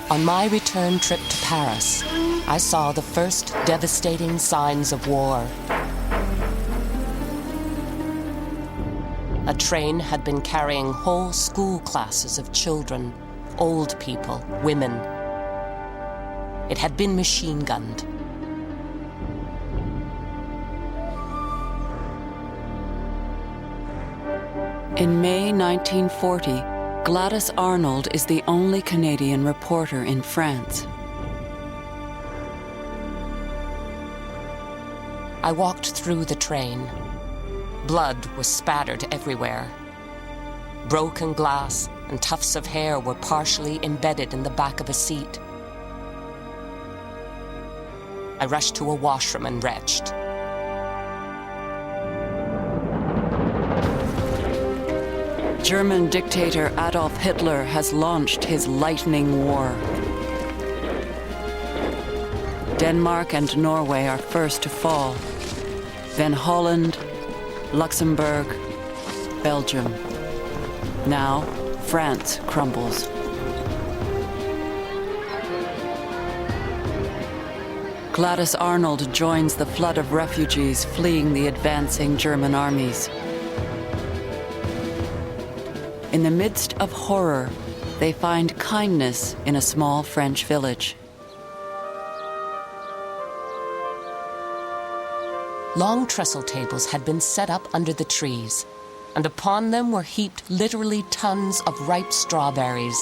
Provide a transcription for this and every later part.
On my return trip to Paris, I saw the first devastating signs of war. A train had been carrying whole school classes of children, old people, women. It had been machine-gunned. In May 1940, Gladys Arnold is the only Canadian reporter in France. I walked through the train. Blood was spattered everywhere. Broken glass and tufts of hair were partially embedded in the back of a seat. I rushed to a washroom and retched. German dictator Adolf Hitler has launched his lightning war. Denmark and Norway are first to fall, then Holland, Luxembourg, Belgium. Now, France crumbles. Gladys Arnold joins the flood of refugees fleeing the advancing German armies. In the midst of horror, they find kindness in a small French village. Long trestle tables had been set up under the trees, and upon them were heaped literally tons of ripe strawberries.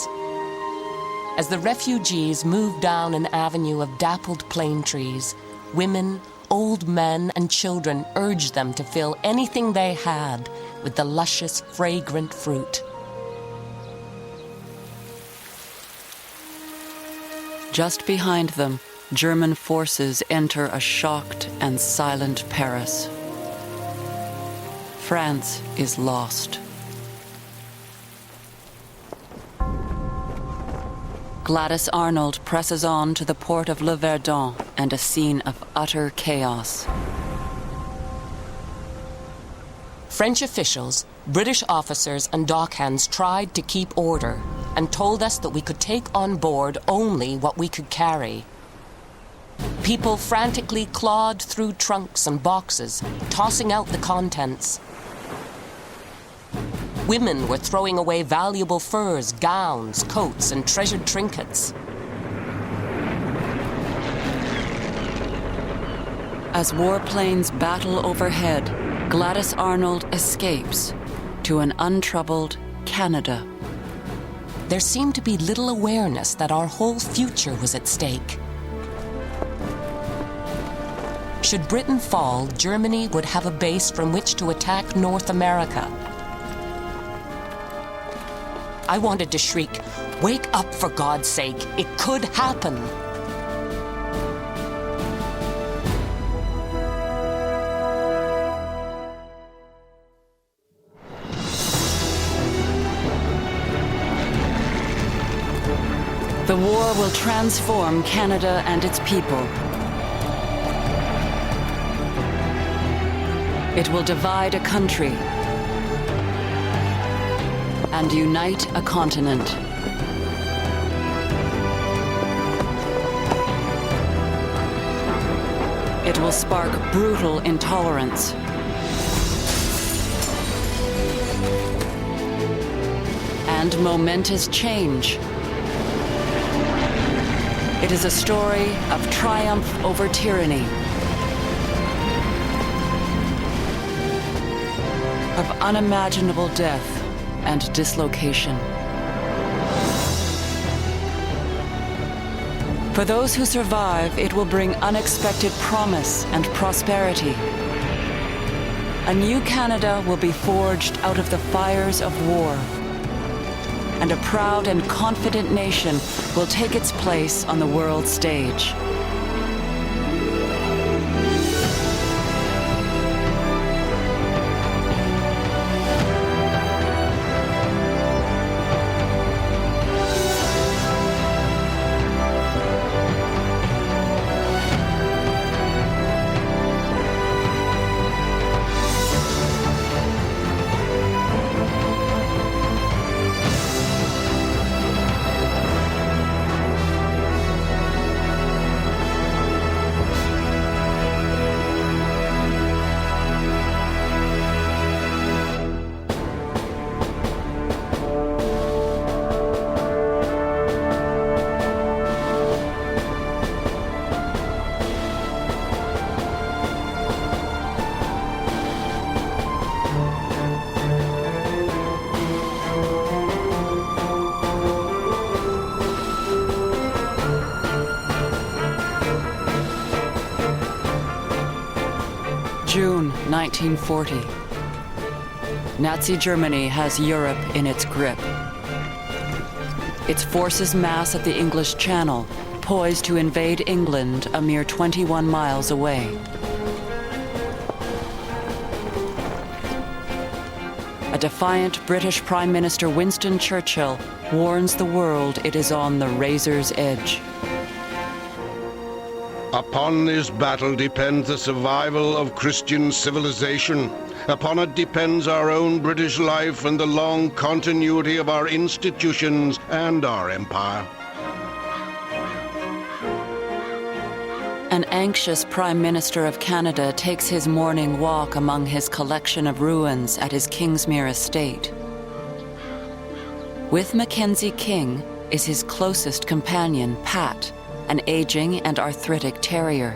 As the refugees moved down an avenue of dappled plane trees, women, old men, and children urged them to fill anything they had with the luscious, fragrant fruit. Just behind them, German forces enter a shocked and silent Paris. France is lost. Gladys Arnold presses on to the port of Le Verdun and a scene of utter chaos. French officials, British officers, and dockhands tried to keep order and told us that we could take on board only what we could carry. People frantically clawed through trunks and boxes, tossing out the contents. Women were throwing away valuable furs, gowns, coats, and treasured trinkets. As warplanes battle overhead, Gladys Arnold escapes to an untroubled Canada. There seemed to be little awareness that our whole future was at stake. Should Britain fall, Germany would have a base from which to attack North America. I wanted to shriek, "Wake up, for God's sake! It could happen!" The war will transform Canada and its people. It will divide a country and unite a continent. It will spark brutal intolerance and momentous change. It is a story of triumph over tyranny, of unimaginable death and dislocation. For those who survive, it will bring unexpected promise and prosperity. A new Canada will be forged out of the fires of war, and a proud and confident nation will take its place on the world stage. June 1940. Nazi Germany has Europe in its grip. Its forces mass at the English Channel, poised to invade England a mere 21 miles away. A defiant British Prime Minister Winston Churchill warns the world it is on the razor's edge. Upon this battle depends the survival of Christian civilization. Upon it depends our own British life and the long continuity of our institutions and our empire. An anxious Prime Minister of Canada takes his morning walk among his collection of ruins at his Kingsmere estate. With Mackenzie King is his closest companion, Pat, an aging and arthritic terrier.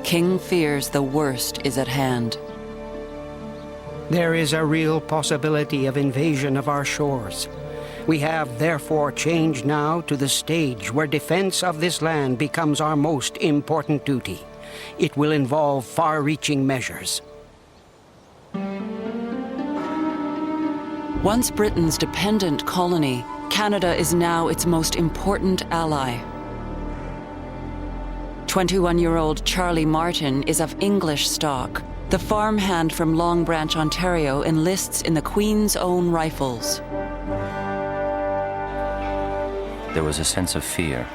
King fears the worst is at hand. There is a real possibility of invasion of our shores. We have therefore changed now to the stage where defense of this land becomes our most important duty. It will involve far-reaching measures. Once Britain's dependent colony, Canada is now its most important ally. 21-year-old Charlie Martin is of English stock. The farmhand from Long Branch, Ontario, enlists in the Queen's Own Rifles. There was a sense of fear.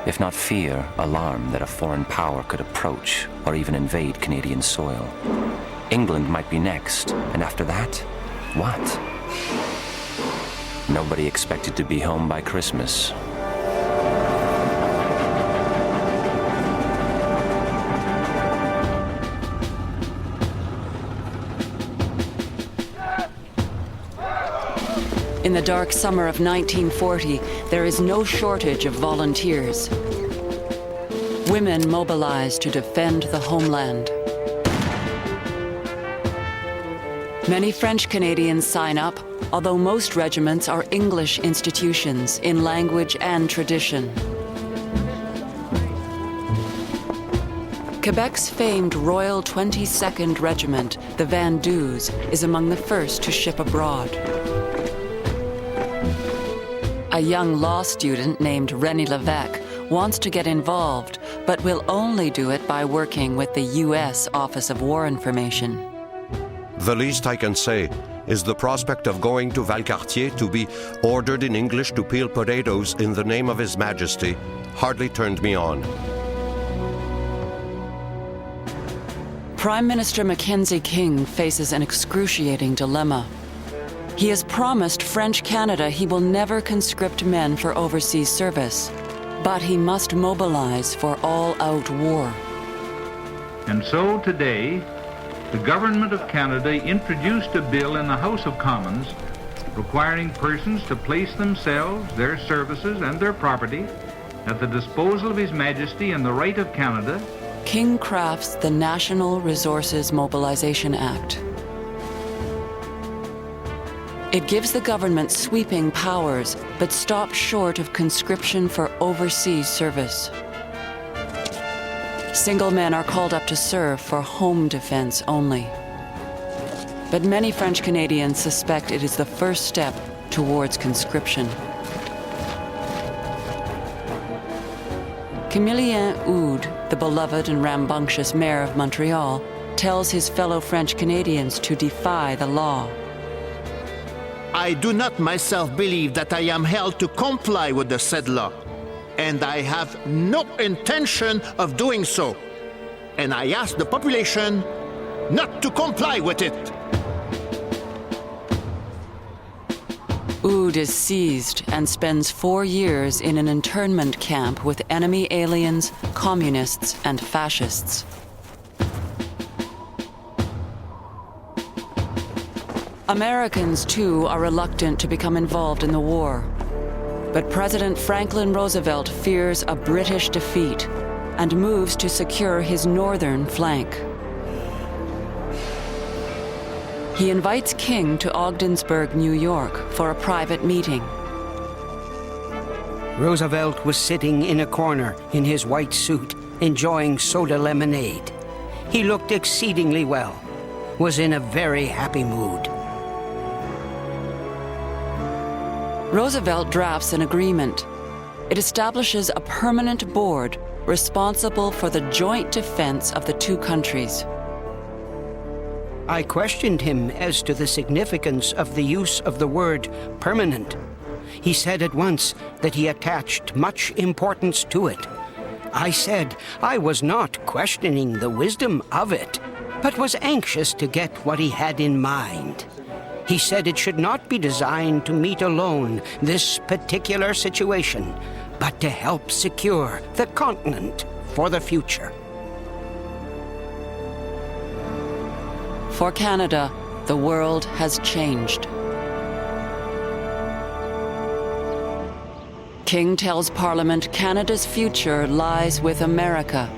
If not fear, alarm that a foreign power could approach or even invade Canadian soil. England might be next, and after that, what? Nobody expected to be home by Christmas. In the dark summer of 1940, there is no shortage of volunteers. Women mobilize to defend the homeland. Many French Canadians sign up, although most regiments are English institutions in language and tradition. Quebec's famed Royal 22nd Regiment, the Vendoux, is among the first to ship abroad. A young law student named René Levesque wants to get involved, but will only do it by working with the U.S. Office of War Information. The least I can say is the prospect of going to Valcartier to be ordered in English to peel potatoes in the name of His Majesty hardly turned me on. Prime Minister Mackenzie King faces an excruciating dilemma. He has promised French Canada he will never conscript men for overseas service, but he must mobilize for all-out war. And so today, the Government of Canada introduced a bill in the House of Commons requiring persons to place themselves, their services, and their property at the disposal of His Majesty and the right of Canada. King crafts the National Resources Mobilization Act. It gives the government sweeping powers, but stops short of conscription for overseas service. Single men are called up to serve for home defense only. But many French Canadians suspect it is the first step towards conscription. Camillien Houde, the beloved and rambunctious mayor of Montreal, tells his fellow French Canadians to defy the law. I do not myself believe that I am held to comply with the said law, and I have no intention of doing so. And I ask the population not to comply with it. Houde is seized and spends 4 years in an internment camp with enemy aliens, communists, and fascists. Americans, too, are reluctant to become involved in the war. But President Franklin Roosevelt fears a British defeat and moves to secure his northern flank. He invites King to Ogdensburg, New York, for a private meeting. Roosevelt was sitting in a corner in his white suit, enjoying soda lemonade. He looked exceedingly well, was in a very happy mood. Roosevelt drafts an agreement. It establishes a permanent board responsible for the joint defense of the two countries. I questioned him as to the significance of the use of the word permanent. He said at once that he attached much importance to it. I said I was not questioning the wisdom of it, but was anxious to get what he had in mind. He said it should not be designed to meet alone this particular situation, but to help secure the continent for the future. For Canada, the world has changed. King tells Parliament Canada's future lies with America.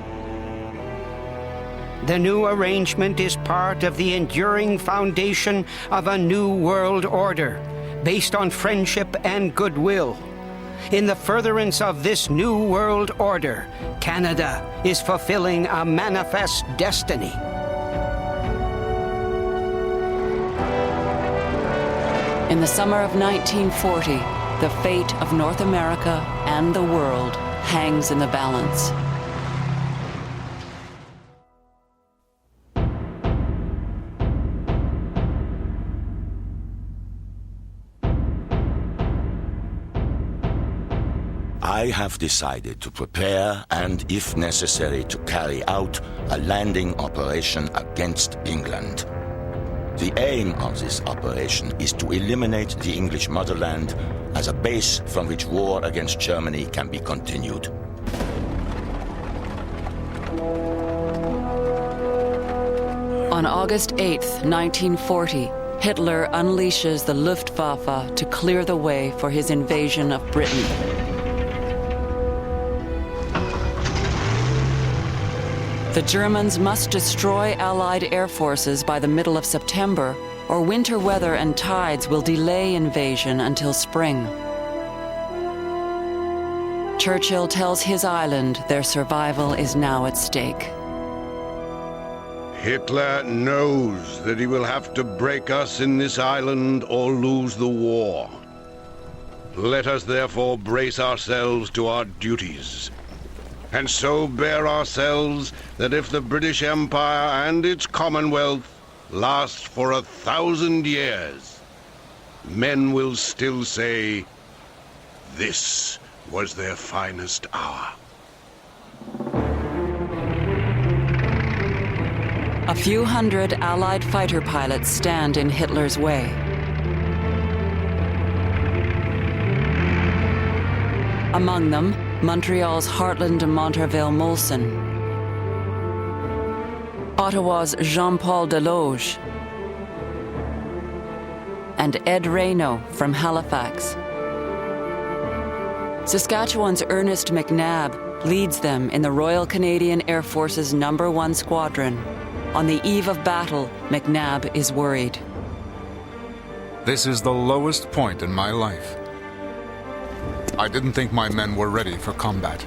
The new arrangement is part of the enduring foundation of a new world order, based on friendship and goodwill. In the furtherance of this new world order, Canada is fulfilling a manifest destiny. In the summer of 1940, the fate of North America and the world hangs in the balance. I have decided to prepare and, if necessary, to carry out a landing operation against England. The aim of this operation is to eliminate the English motherland as a base from which war against Germany can be continued. On August 8, 1940, Hitler unleashes the Luftwaffe to clear the way for his invasion of Britain. The Germans must destroy Allied air forces by the middle of September, or winter weather and tides will delay invasion until spring. Churchill tells his island their survival is now at stake. Hitler knows that he will have to break us in this island or lose the war. Let us therefore brace ourselves to our duties, and so bear ourselves that if the British Empire and its Commonwealth last for 1,000 years, men will still say, this was their finest hour. A few hundred Allied fighter pilots stand in Hitler's way. Among them, Montreal's Hartland de Monterville-Molson, Ottawa's Jean-Paul Deloge, and Ed Reynaud from Halifax. Saskatchewan's Ernest McNabb leads them in the Royal Canadian Air Force's No. 1 Squadron. On the eve of battle, McNabb is worried. This is the lowest point in my life. I didn't think my men were ready for combat.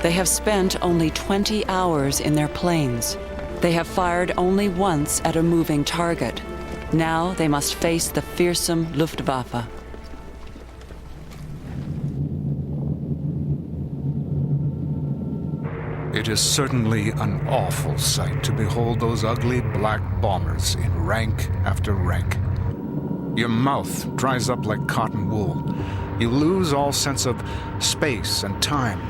They have spent only 20 hours in their planes. They have fired only once at a moving target. Now they must face the fearsome Luftwaffe. It is certainly an awful sight to behold those ugly black bombers in rank after rank. Your mouth dries up like cotton wool. You lose all sense of space and time.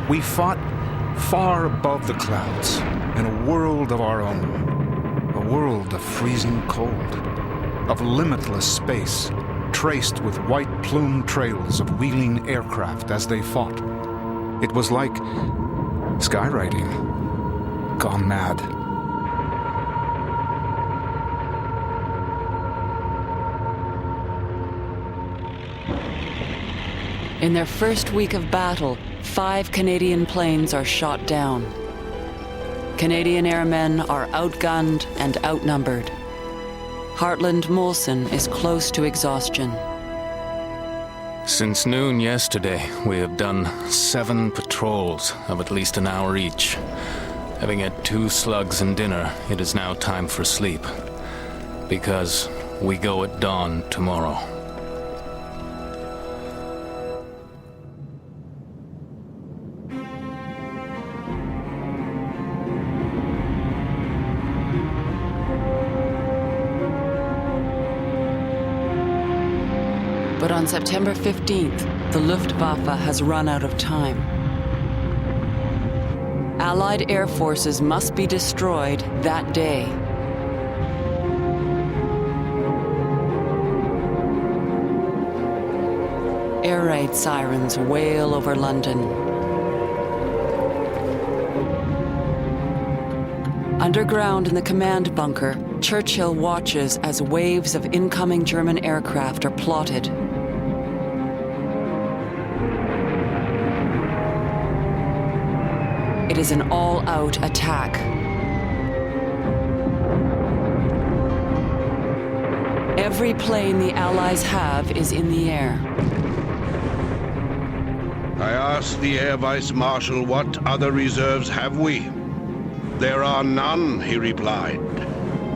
We fought far above the clouds, in a world of our own, a world of freezing cold, of limitless space, traced with white plume trails of wheeling aircraft as they fought. It was like skywriting gone mad. In their first week of battle, 5 Canadian planes are shot down. Canadian airmen are outgunned and outnumbered. Hartland Molson is close to exhaustion. Since noon yesterday, we have done 7 patrols of at least an hour each. Having had 2 slugs and dinner, it is now time for sleep. Because we go at dawn tomorrow. But on September 15th, the Luftwaffe has run out of time. Allied air forces must be destroyed that day. Air raid sirens wail over London. Underground in the command bunker, Churchill watches as waves of incoming German aircraft are plotted. It is an all-out attack. Every plane the Allies have is in the air. I asked the Air Vice Marshal what other reserves have we. There are none, he replied.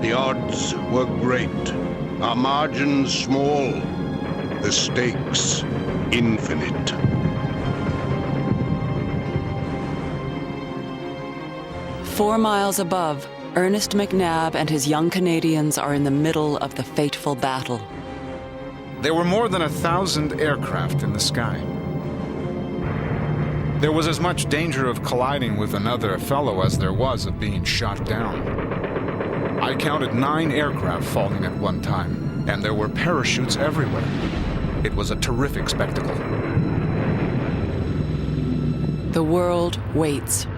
The odds were great, our margins small, the stakes infinite. "4 miles above, Ernest McNabb and his young Canadians are in the middle of the fateful battle. There were more than 1,000 aircraft in the sky. There was as much danger of colliding with another fellow as there was of being shot down. I counted 9 aircraft falling at one time, and there were parachutes everywhere. It was a terrific spectacle. The world waits.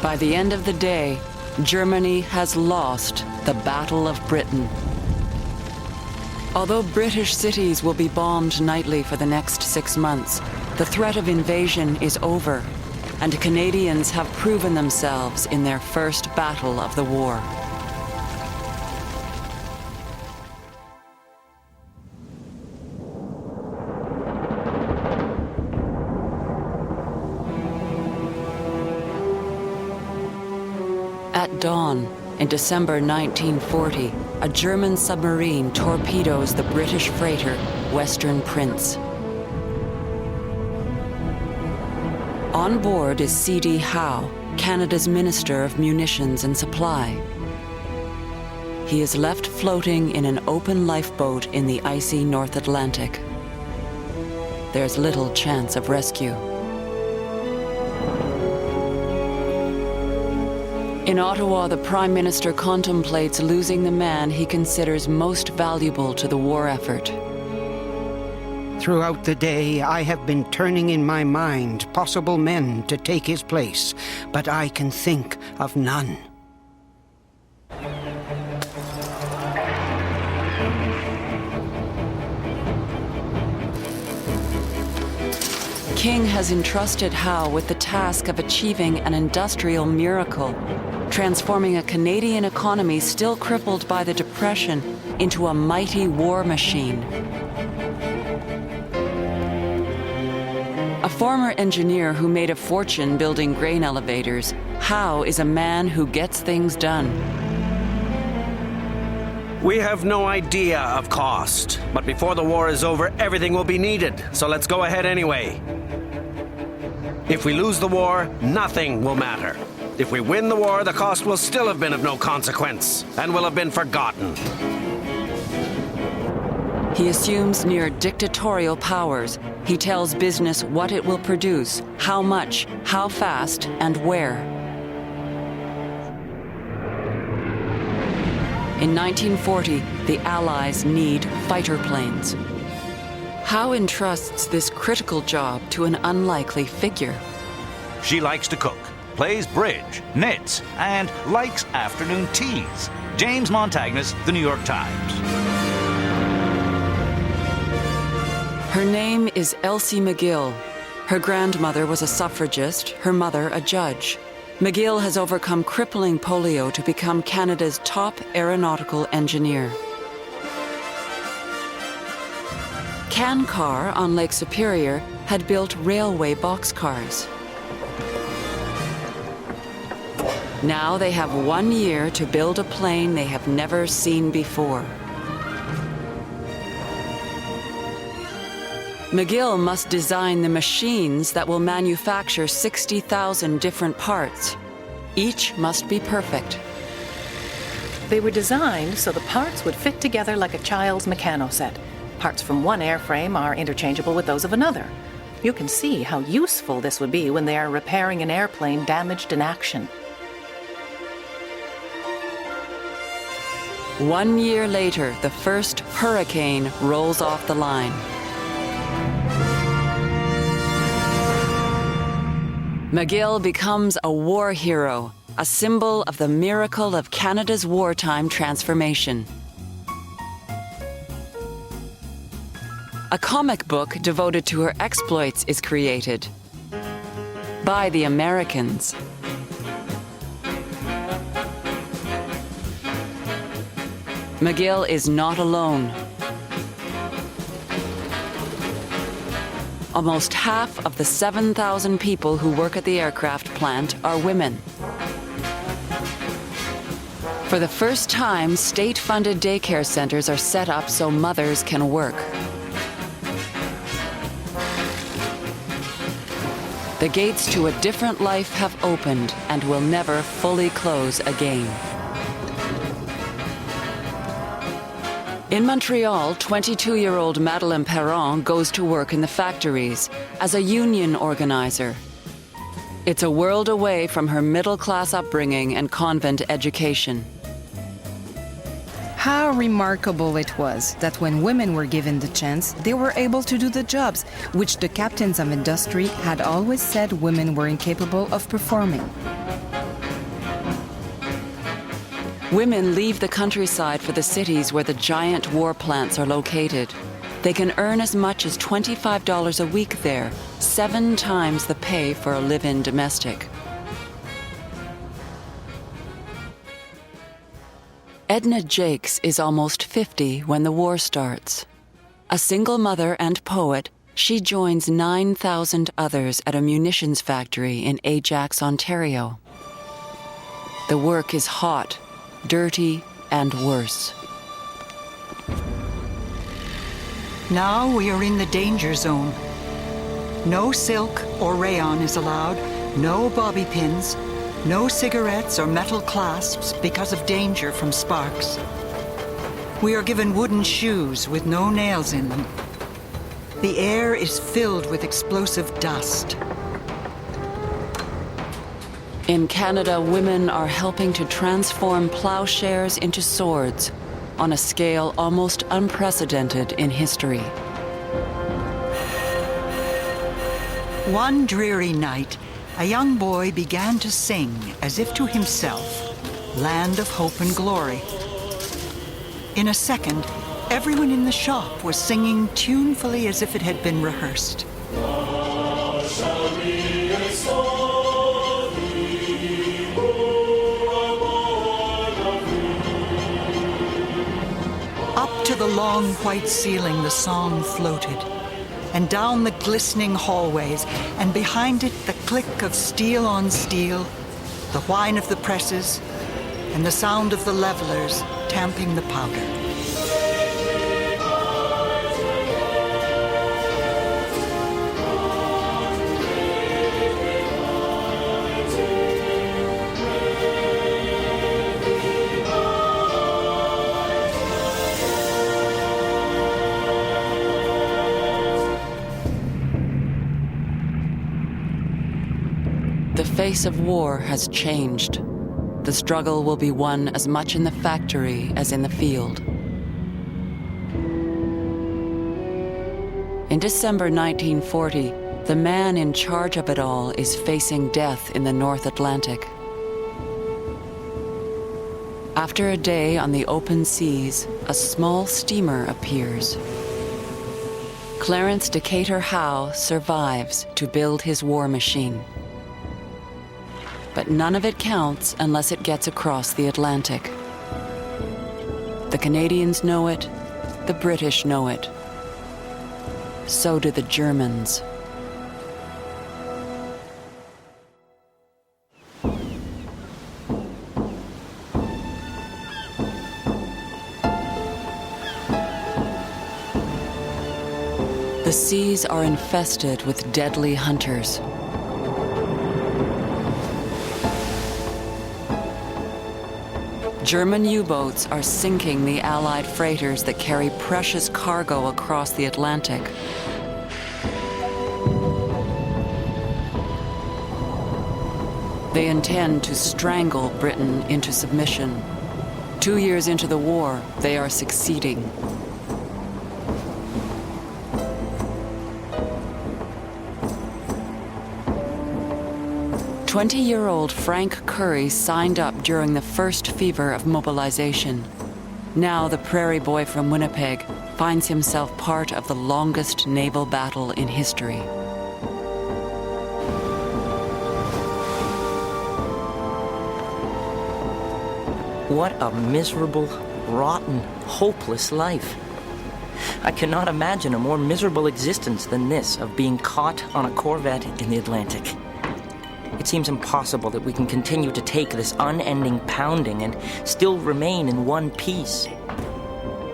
By the end of the day, Germany has lost the Battle of Britain. Although British cities will be bombed nightly for the next 6 months, the threat of invasion is over, and Canadians have proven themselves in their first battle of the war. At dawn, in December 1940, a German submarine torpedoes the British freighter Western Prince. On board is C.D. Howe, Canada's Minister of Munitions and Supply. He is left floating in an open lifeboat in the icy North Atlantic. There's little chance of rescue. In Ottawa, the Prime Minister contemplates losing the man he considers most valuable to the war effort. Throughout the day, I have been turning in my mind possible men to take his place, but I can think of none. King has entrusted Howe with the task of achieving an industrial miracle, transforming a Canadian economy still crippled by the Depression into a mighty war machine. A former engineer who made a fortune building grain elevators, Howe is a man who gets things done. We have no idea of cost, but before the war is over, everything will be needed, so let's go ahead anyway. If we lose the war, nothing will matter. If we win the war, the cost will still have been of no consequence and will have been forgotten. He assumes near dictatorial powers. He tells business what it will produce, how much, how fast, and where. In 1940, the Allies need fighter planes. Howe entrusts this critical job to an unlikely figure. She likes to cook, plays bridge, knits, and likes afternoon teas. James Montagnes, The New York Times. Her name is Elsie McGill. Her grandmother was a suffragist, her mother a judge. McGill has overcome crippling polio to become Canada's top aeronautical engineer. Cancar on Lake Superior had built railway boxcars. Now they have 1 year to build a plane they have never seen before. McGill must design the machines that will manufacture 60,000 different parts. Each must be perfect. They were designed so the parts would fit together like a child's mechano set. Parts from one airframe are interchangeable with those of another. You can see how useful this would be when they are repairing an airplane damaged in action. 1 year later, the first Hurricane rolls off the line. McGill becomes a war hero, a symbol of the miracle of Canada's wartime transformation. A comic book devoted to her exploits is created by the Americans. McGill is not alone. Almost half of the 7,000 people who work at the aircraft plant are women. For the first time, state-funded daycare centers are set up so mothers can work. The gates to a different life have opened and will never fully close again. In Montreal, 22-year-old Madeleine Perron goes to work in the factories as a union organizer. It's a world away from her middle-class upbringing and convent education. How remarkable it was that when women were given the chance, they were able to do the jobs which the captains of industry had always said women were incapable of performing. Women leave the countryside for the cities where the giant war plants are located. They can earn as much as $25 a week there, 7 times the pay for a live-in domestic. Edna Jakes is almost 50 when the war starts. A single mother and poet, she joins 9,000 others at a munitions factory in Ajax, Ontario. The work is hot, dirty, and worse. Now we are in the danger zone. No silk or rayon is allowed, no bobby pins, no cigarettes or metal clasps because of danger from sparks. We are given wooden shoes with no nails in them. The air is filled with explosive dust. In Canada, women are helping to transform plowshares into swords on a scale almost unprecedented in history. One dreary night, a young boy began to sing as if to himself, "Land of hope and glory." In a second, everyone in the shop was singing tunefully as if it had been rehearsed. Up to the long white ceiling the song floated, and down the glistening hallways, and behind it the click of steel on steel, the whine of the presses, and the sound of the levelers tamping the powder. The face of war has changed. The struggle will be won as much in the factory as in the field. In December 1940, the man in charge of it all is facing death in the North Atlantic. After a day on the open seas, a small steamer appears. Clarence Decatur Howe survives to build his war machine. But none of it counts unless it gets across the Atlantic. The Canadians know it, the British know it. So do the Germans. The seas are infested with deadly hunters. German U-boats are sinking the Allied freighters that carry precious cargo across the Atlantic. They intend to strangle Britain into submission. 2 years into the war, they are succeeding. "20-year-old Frank Curry signed up during the first fever of mobilization. Now the prairie boy from Winnipeg finds himself part of the longest naval battle in history. What a miserable, rotten, hopeless life. I cannot imagine a more miserable existence than this of being caught on a corvette in the Atlantic. It seems impossible that we can continue to take this unending pounding and still remain in one piece.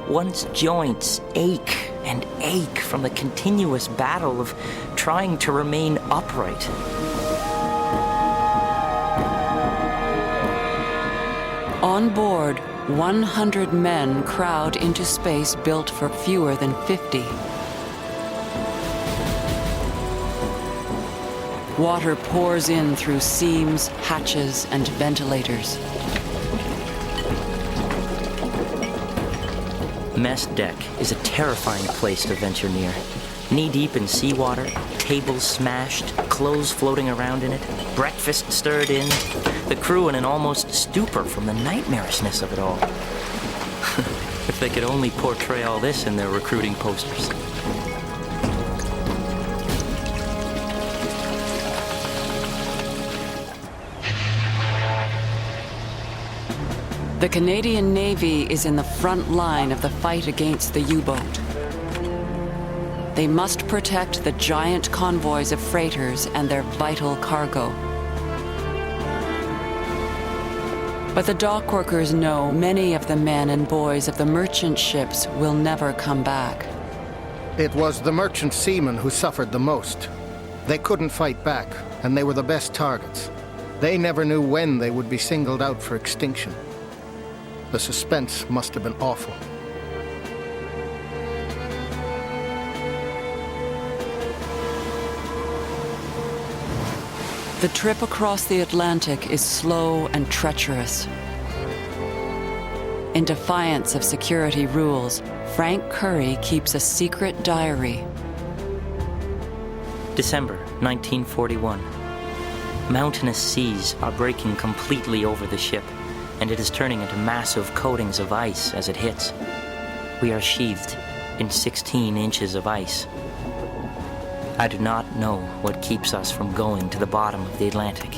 One's joints ache and ache from the continuous battle of trying to remain upright. On board, 100 men crowd into space built for fewer than 50. Water pours in through seams, hatches, and ventilators. Mess deck is a terrifying place to venture near. Knee-deep in seawater, tables smashed, clothes floating around in it, breakfast stirred in, the crew in an almost stupor from the nightmarishness of it all. If they could only portray all this in their recruiting posters. The Canadian Navy is in the front line of the fight against the U-boat. They must protect the giant convoys of freighters and their vital cargo. But the dock workers know many of the men and boys of the merchant ships will never come back. It was the merchant seamen who suffered the most. They couldn't fight back, and they were the best targets. They never knew when they would be singled out for extinction. The suspense must have been awful. The trip across the Atlantic is slow and treacherous. In defiance of security rules, Frank Curry keeps a secret diary. December 1941. Mountainous seas are breaking completely over the ship, and it is turning into massive coatings of ice as it hits. We are sheathed in 16 inches of ice. I do not know what keeps us from going to the bottom of the Atlantic.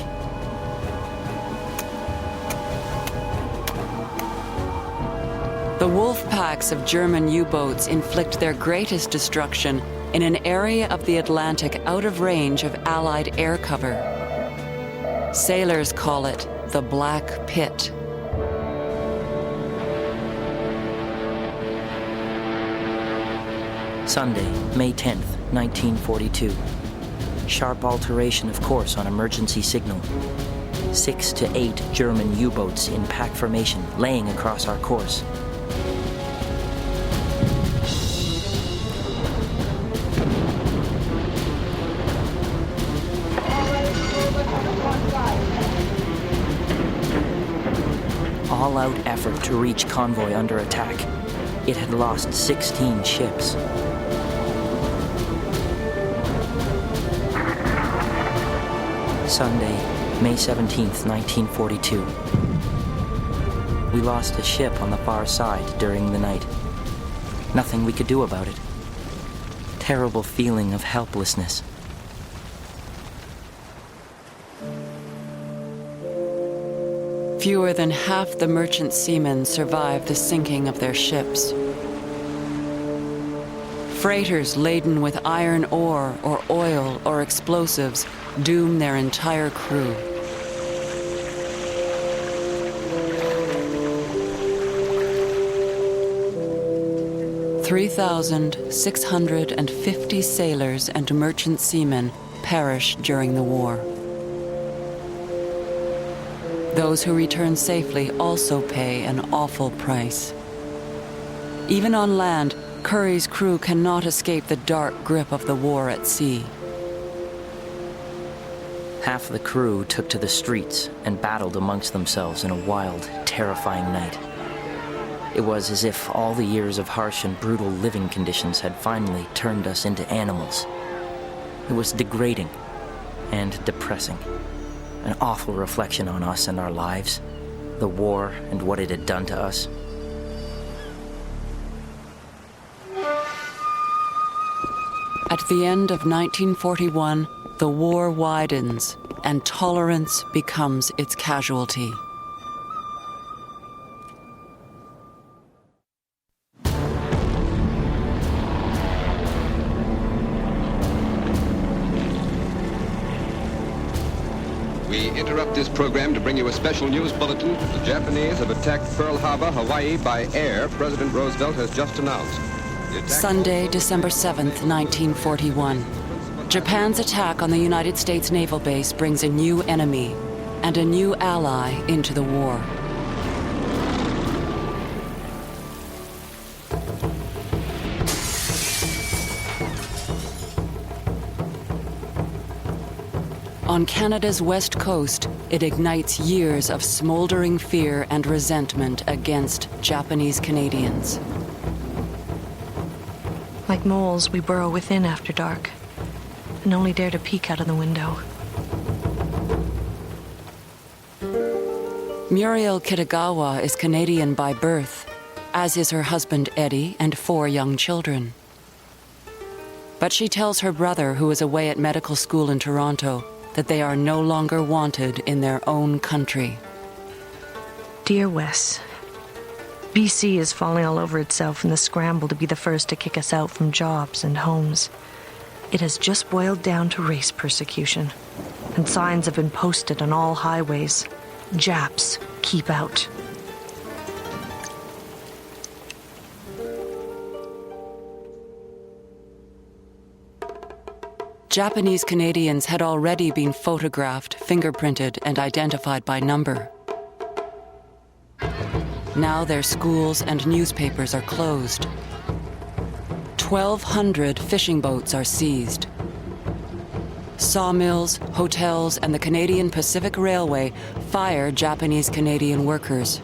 The wolf packs of German U-boats inflict their greatest destruction in an area of the Atlantic out of range of Allied air cover. Sailors call it the Black Pit. Sunday, May 10th, 1942. Sharp alteration of course on emergency signal. 6 to 8 German U-boats in pack formation laying across our course. All-out effort to reach convoy under attack. It had lost 16 ships. Sunday, May 17th, 1942. We lost a ship on the far side during the night. Nothing we could do about it. Terrible feeling of helplessness. Fewer than half the merchant seamen survived the sinking of their ships. Freighters laden with iron ore or oil or explosives doom their entire crew. "3,650 sailors and merchant seamen perished during the war. Those who return safely also pay an awful price. Even on land, Curry's crew cannot escape the dark grip of the war at sea. Half the crew took to the streets and battled amongst themselves in a wild, terrifying night. It was as if all the years of harsh and brutal living conditions had finally turned us into animals. It was degrading and depressing. An awful reflection on us and our lives, the war and what it had done to us. At the end of 1941, the war widens and tolerance becomes its casualty. We interrupt this program to bring you a special news bulletin. The Japanese have attacked Pearl Harbor, Hawaii by air, President Roosevelt has just announced. Sunday, December 7th, 1941. Japan's attack on the United States naval base brings a new enemy and a new ally into the war. On Canada's west coast, it ignites years of smoldering fear and resentment against Japanese Canadians. Like moles, we burrow within after dark, and only dare to peek out of the window. Muriel Kitagawa is Canadian by birth, as is her husband Eddie and 4 young children. But she tells her brother, who is away at medical school in Toronto, that they are no longer wanted in their own country. Dear Wes, BC is falling all over itself in the scramble to be the first to kick us out from jobs and homes. It has just boiled down to race persecution, and signs have been posted on all highways. Japs, keep out. Japanese Canadians had already been photographed, fingerprinted, and identified by number. Now their schools and newspapers are closed. 1,200 fishing boats are seized. Sawmills, hotels, and the Canadian Pacific Railway fire Japanese Canadian workers.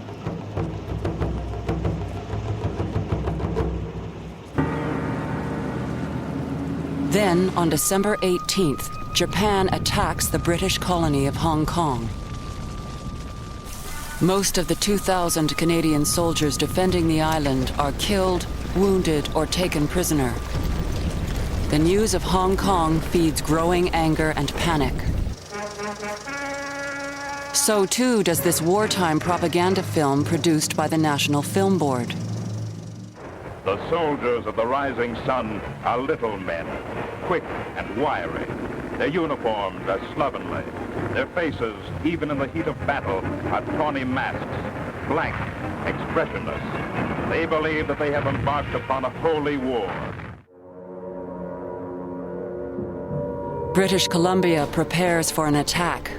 Then, on December 18th, Japan attacks the British colony of Hong Kong. Most of the 2,000 Canadian soldiers defending the island are killed, wounded, or taken prisoner. The news of Hong Kong feeds growing anger and panic. So too does this wartime propaganda film produced by the National Film Board. The soldiers of the rising sun are little men, quick and wiry. Their uniforms are slovenly. Their faces, even in the heat of battle, are tawny masks, blank, expressionless. They believe that they have embarked upon a holy war. British Columbia prepares for an attack.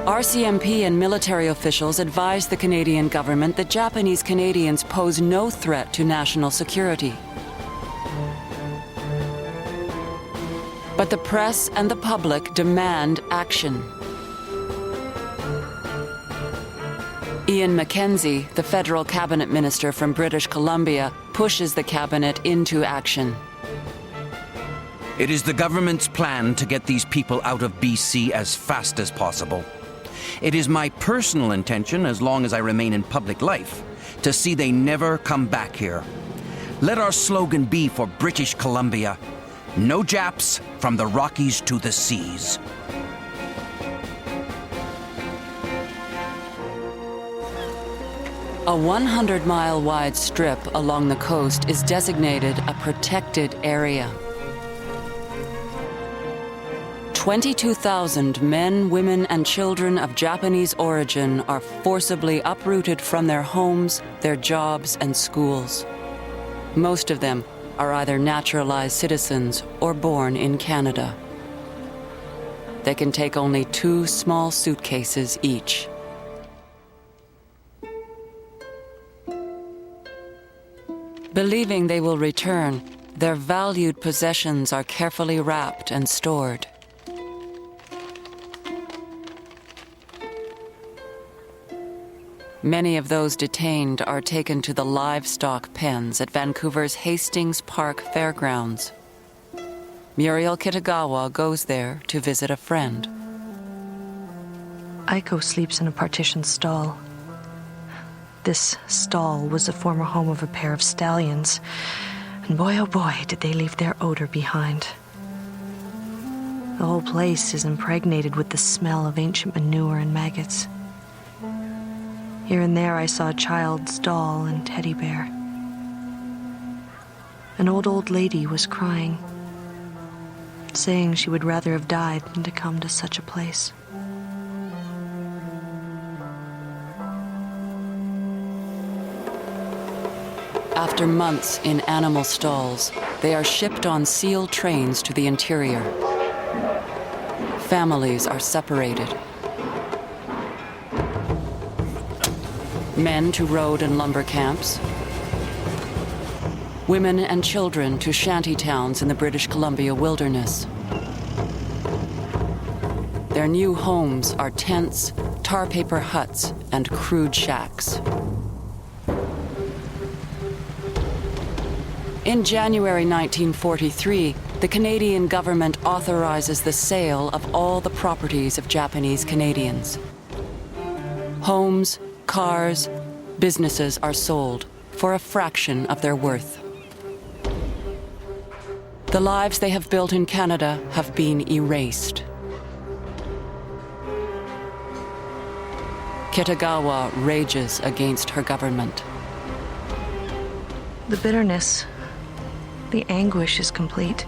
RCMP and military officials advised the Canadian government that Japanese Canadians pose no threat to national security. But the press and the public demand action. Ian Mackenzie, the federal cabinet minister from British Columbia, pushes the cabinet into action. It is the government's plan to get these people out of BC as fast as possible. It is my personal intention, as long as I remain in public life, to see they never come back here. Let our slogan be for British Columbia, "No Japs from the Rockies to the seas." A 100-mile wide strip along the coast is designated a protected area. 22,000 men, women, and children of Japanese origin are forcibly uprooted from their homes, their jobs, and schools. Most of them are either naturalized citizens or born in Canada. They can take only 2 small suitcases each. Believing they will return, their valued possessions are carefully wrapped and stored. Many of those detained are taken to the livestock pens at Vancouver's Hastings Park Fairgrounds. Muriel Kitagawa goes there to visit a friend. Aiko sleeps in a partitioned stall. This stall was the former home of a pair of stallions, and boy oh boy did they leave their odor behind. The whole place is impregnated with the smell of ancient manure and maggots. Here and there I saw a child's doll and teddy bear. An old lady was crying, saying she would rather have died than to come to such a place. After months in animal stalls, they are shipped on sealed trains to the interior. Families are separated. Men to road and lumber camps. Women and children to shanty towns in the British Columbia wilderness. Their new homes are tents, tar paper huts, and crude shacks. In January 1943, the Canadian government authorizes the sale of all the properties of Japanese Canadians. Homes, cars, businesses are sold for a fraction of their worth. The lives they have built in Canada have been erased. Kitagawa rages against her government. The bitterness, the anguish is complete.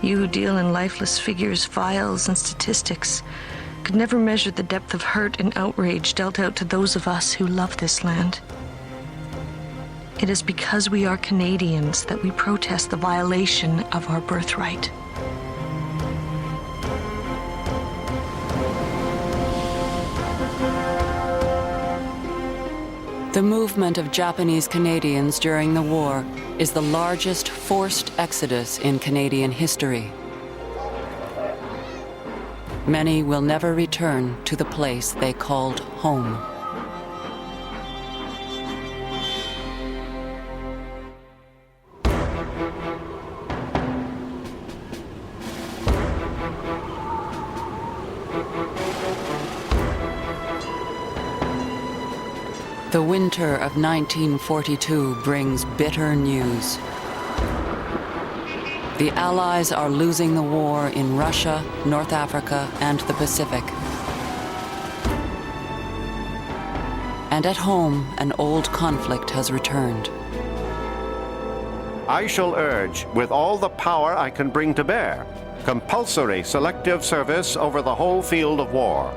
You who deal in lifeless figures, files, and statistics could never measure the depth of hurt and outrage dealt out to those of us who love this land. It is because we are Canadians that we protest the violation of our birthright. The movement of Japanese Canadians during the war is the largest forced exodus in Canadian history. Many will never return to the place they called home. The winter of 1942 brings bitter news. The Allies are losing the war in Russia, North Africa, and the Pacific. And at home, an old conflict has returned. I shall urge, with all the power I can bring to bear, compulsory selective service over the whole field of war.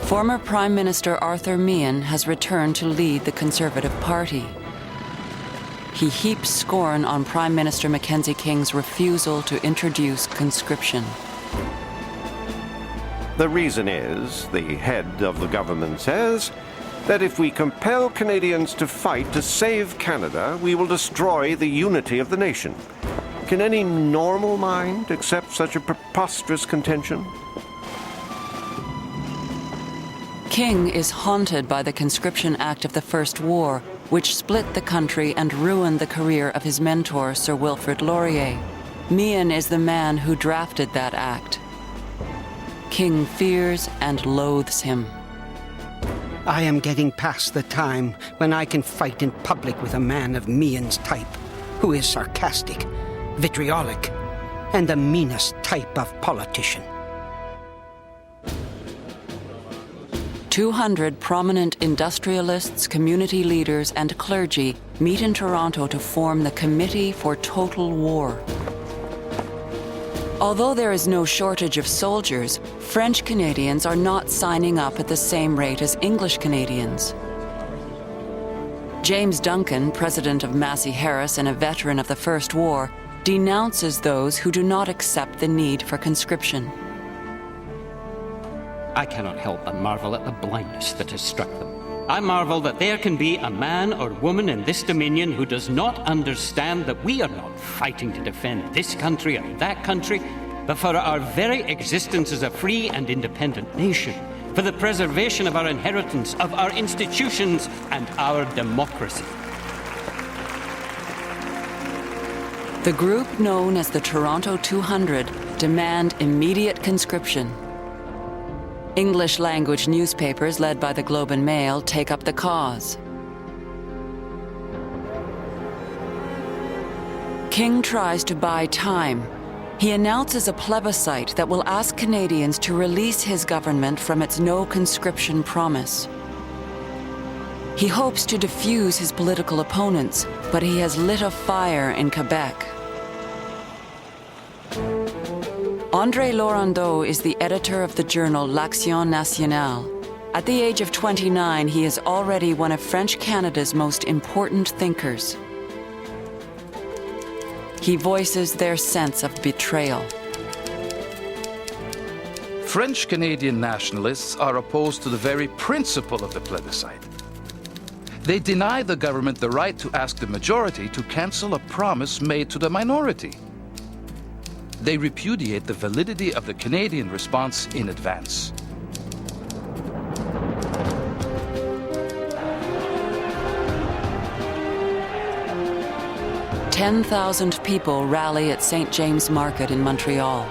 Former Prime Minister Arthur Meehan has returned to lead the Conservative Party. He heaps scorn on Prime Minister Mackenzie King's refusal to introduce conscription. The reason is, the head of the government says, that if we compel Canadians to fight to save Canada, we will destroy the unity of the nation. Can any normal mind accept such a preposterous contention? King is haunted by the Conscription Act of the First War, which split the country and ruined the career of his mentor, Sir Wilfrid Laurier. Meehan is the man who drafted that act. King fears and loathes him. I am getting past the time when I can fight in public with a man of Meehan's type, who is sarcastic, vitriolic, and the meanest type of politician. 200 prominent industrialists, community leaders, and clergy meet in Toronto to form the Committee for Total War. Although there is no shortage of soldiers, French Canadians are not signing up at the same rate as English Canadians. James Duncan, president of Massey Harris and a veteran of the First War, denounces those who do not accept the need for conscription. I cannot help but marvel at the blindness that has struck them. I marvel that there can be a man or woman in this Dominion who does not understand that we are not fighting to defend this country or that country, but for our very existence as a free and independent nation, for the preservation of our inheritance, of our institutions, and our democracy. The group known as the Toronto 200 demand immediate conscription. English-language newspapers led by the Globe and Mail take up the cause. King tries to buy time. He announces a plebiscite that will ask Canadians to release his government from its no conscription promise. He hopes to defuse his political opponents, but he has lit a fire in Quebec. André Laurendeau is the editor of the journal L'Action Nationale. At the age of 29, he is already one of French Canada's most important thinkers. He voices their sense of betrayal. French Canadian nationalists are opposed to the very principle of the plebiscite. They deny the government the right to ask the majority to cancel a promise made to the minority. They repudiate the validity of the Canadian response in advance. "10,000 people rally at St. James Market in Montreal.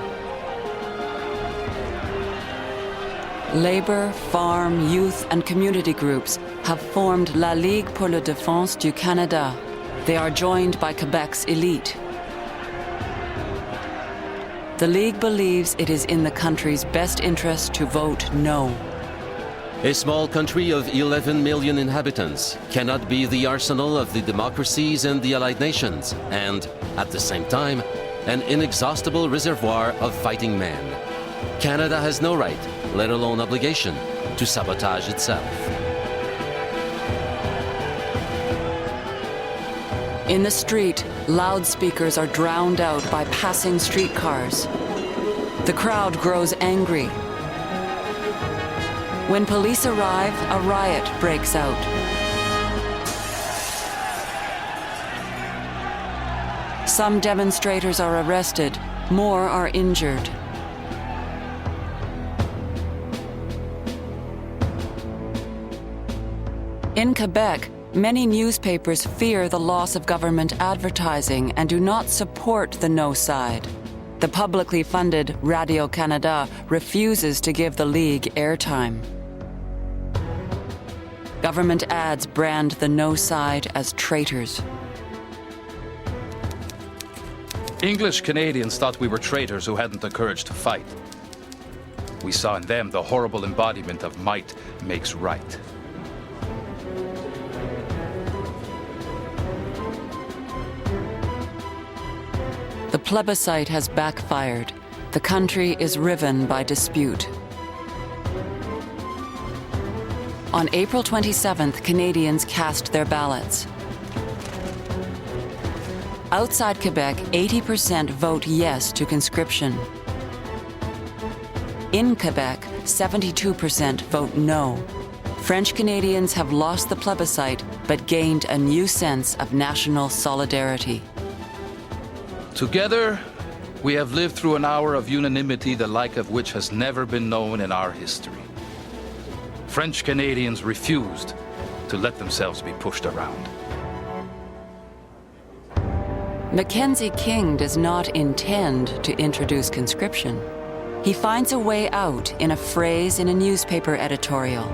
Labour, farm, youth, and community groups have formed La Ligue pour la Défense du Canada. They are joined by Quebec's elite. The League believes it is in the country's best interest to vote no. A small country of 11 million inhabitants cannot be the arsenal of the democracies and the allied nations, and, at the same time, an inexhaustible reservoir of fighting men. Canada has no right, let alone obligation, to sabotage itself. In the street, loudspeakers are drowned out by passing streetcars. The crowd grows angry. When police arrive, a riot breaks out. Some demonstrators are arrested, more are injured. In Quebec, many newspapers fear the loss of government advertising and do not support the no side. The publicly funded Radio-Canada refuses to give the League airtime. Government ads brand the no side as traitors. English Canadians thought we were traitors who hadn't the courage to fight. We saw in them the horrible embodiment of might makes right. The plebiscite has backfired. The country is riven by dispute. On April 27th, Canadians cast their ballots. Outside Quebec, 80% vote yes to conscription. In Quebec, 72% vote no. French Canadians have lost the plebiscite, but gained a new sense of national solidarity. Together, we have lived through an hour of unanimity the like of which has never been known in our history. French Canadians refused to let themselves be pushed around. Mackenzie King does not intend to introduce conscription. He finds a way out in a phrase in a newspaper editorial.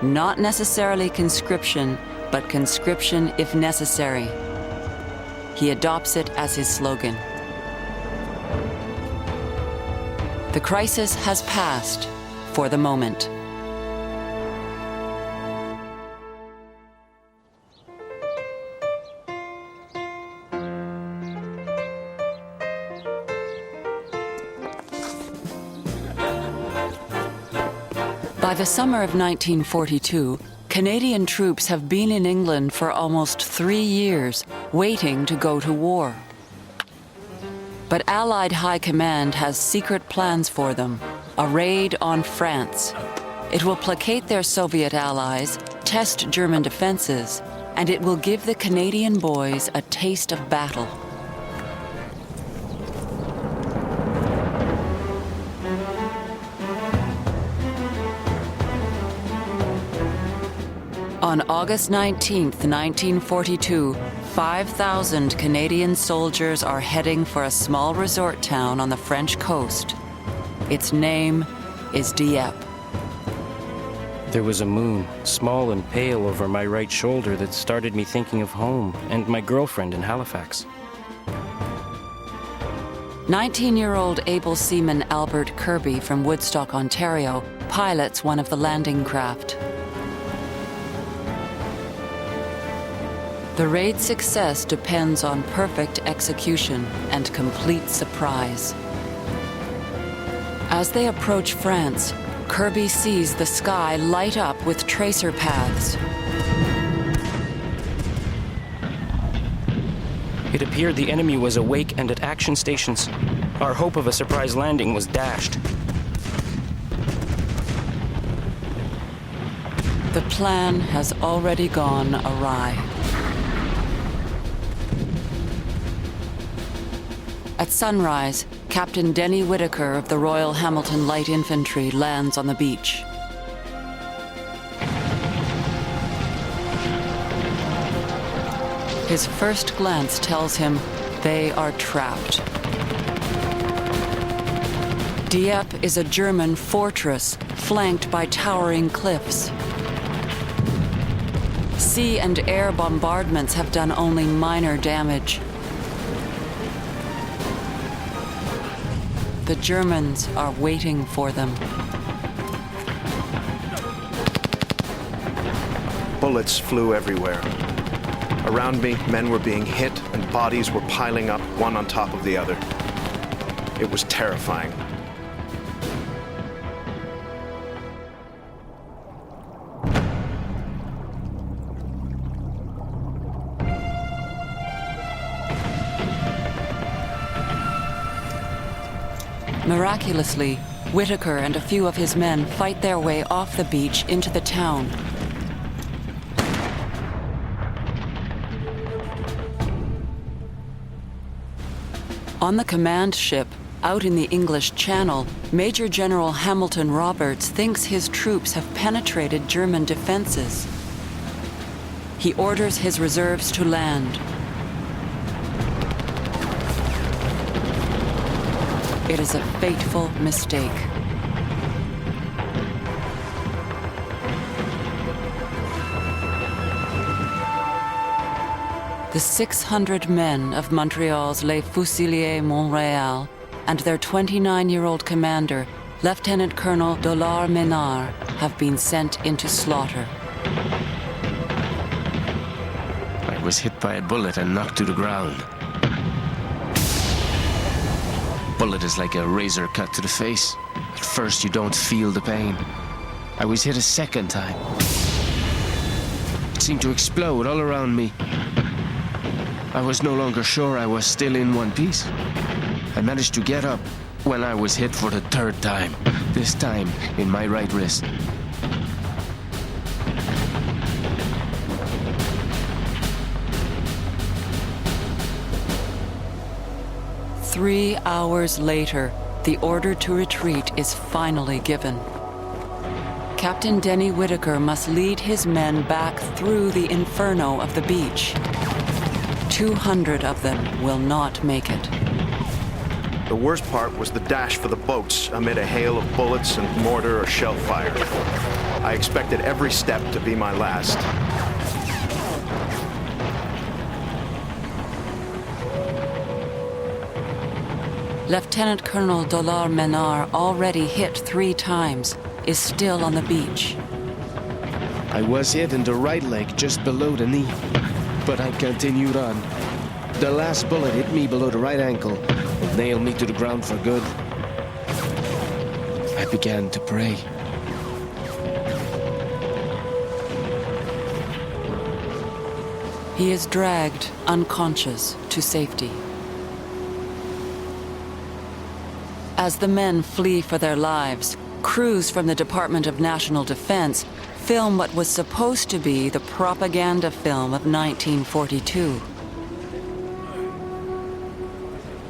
Not necessarily conscription, but conscription if necessary. He adopts it as his slogan. The crisis has passed for the moment. By the summer of 1942, Canadian troops have been in England for almost 3 years, waiting to go to war. But Allied High Command has secret plans for them, a raid on France. It will placate their Soviet allies, test German defenses, and it will give the Canadian boys a taste of battle. On August 19th, 1942, 5,000 Canadian soldiers are heading for a small resort town on the French coast. Its name is Dieppe. There was a moon, small and pale over my right shoulder, that started me thinking of home and my girlfriend in Halifax. 19-year-old able seaman Albert Kirby from Woodstock, Ontario, pilots one of the landing craft. The raid's success depends on perfect execution and complete surprise. As they approach France, Kirby sees the sky light up with tracer paths. It appeared the enemy was awake and at action stations. Our hope of a surprise landing was dashed. The plan has already gone awry. At sunrise, Captain Denny Whitaker of the Royal Hamilton Light Infantry lands on the beach. His first glance tells him they are trapped. Dieppe is a German fortress flanked by towering cliffs. Sea and air bombardments have done only minor damage. The Germans are waiting for them. Bullets flew everywhere. Around me, men were being hit and bodies were piling up one on top of the other. It was terrifying. Miraculously, Whitaker and a few of his men fight their way off the beach into the town. On the command ship, out in the English Channel, Major General Hamilton Roberts thinks his troops have penetrated German defenses. He orders his reserves to land. It is a fateful mistake. The 600 men of Montreal's Les Fusiliers Montréal and their 29-year-old commander, Lieutenant Colonel Dollard Ménard, have been sent into slaughter. I was hit by a bullet and knocked to the ground. Bullet is like a razor cut to the face. At first you don't feel the pain. I was hit a second time. It seemed to explode all around me. I was no longer sure I was still in one piece. I managed to get up when I was hit for the third time, this time in my right wrist. Three hours later, the order to retreat is finally given. Captain Denny Whitaker must lead his men back through the inferno of the beach. 200 of them will not make it. The worst part was the dash for the boats amid a hail of bullets and mortar or shell fire. I expected every step to be my last. Lieutenant Colonel Dolar Menard, already hit 3 times, is still on the beach. I was hit in the right leg just below the knee, but I continued on. The last bullet hit me below the right ankle and nailed me to the ground for good. I began to pray. He is dragged, unconscious, to safety. As the men flee for their lives, crews from the Department of National Defense film what was supposed to be the propaganda film of 1942.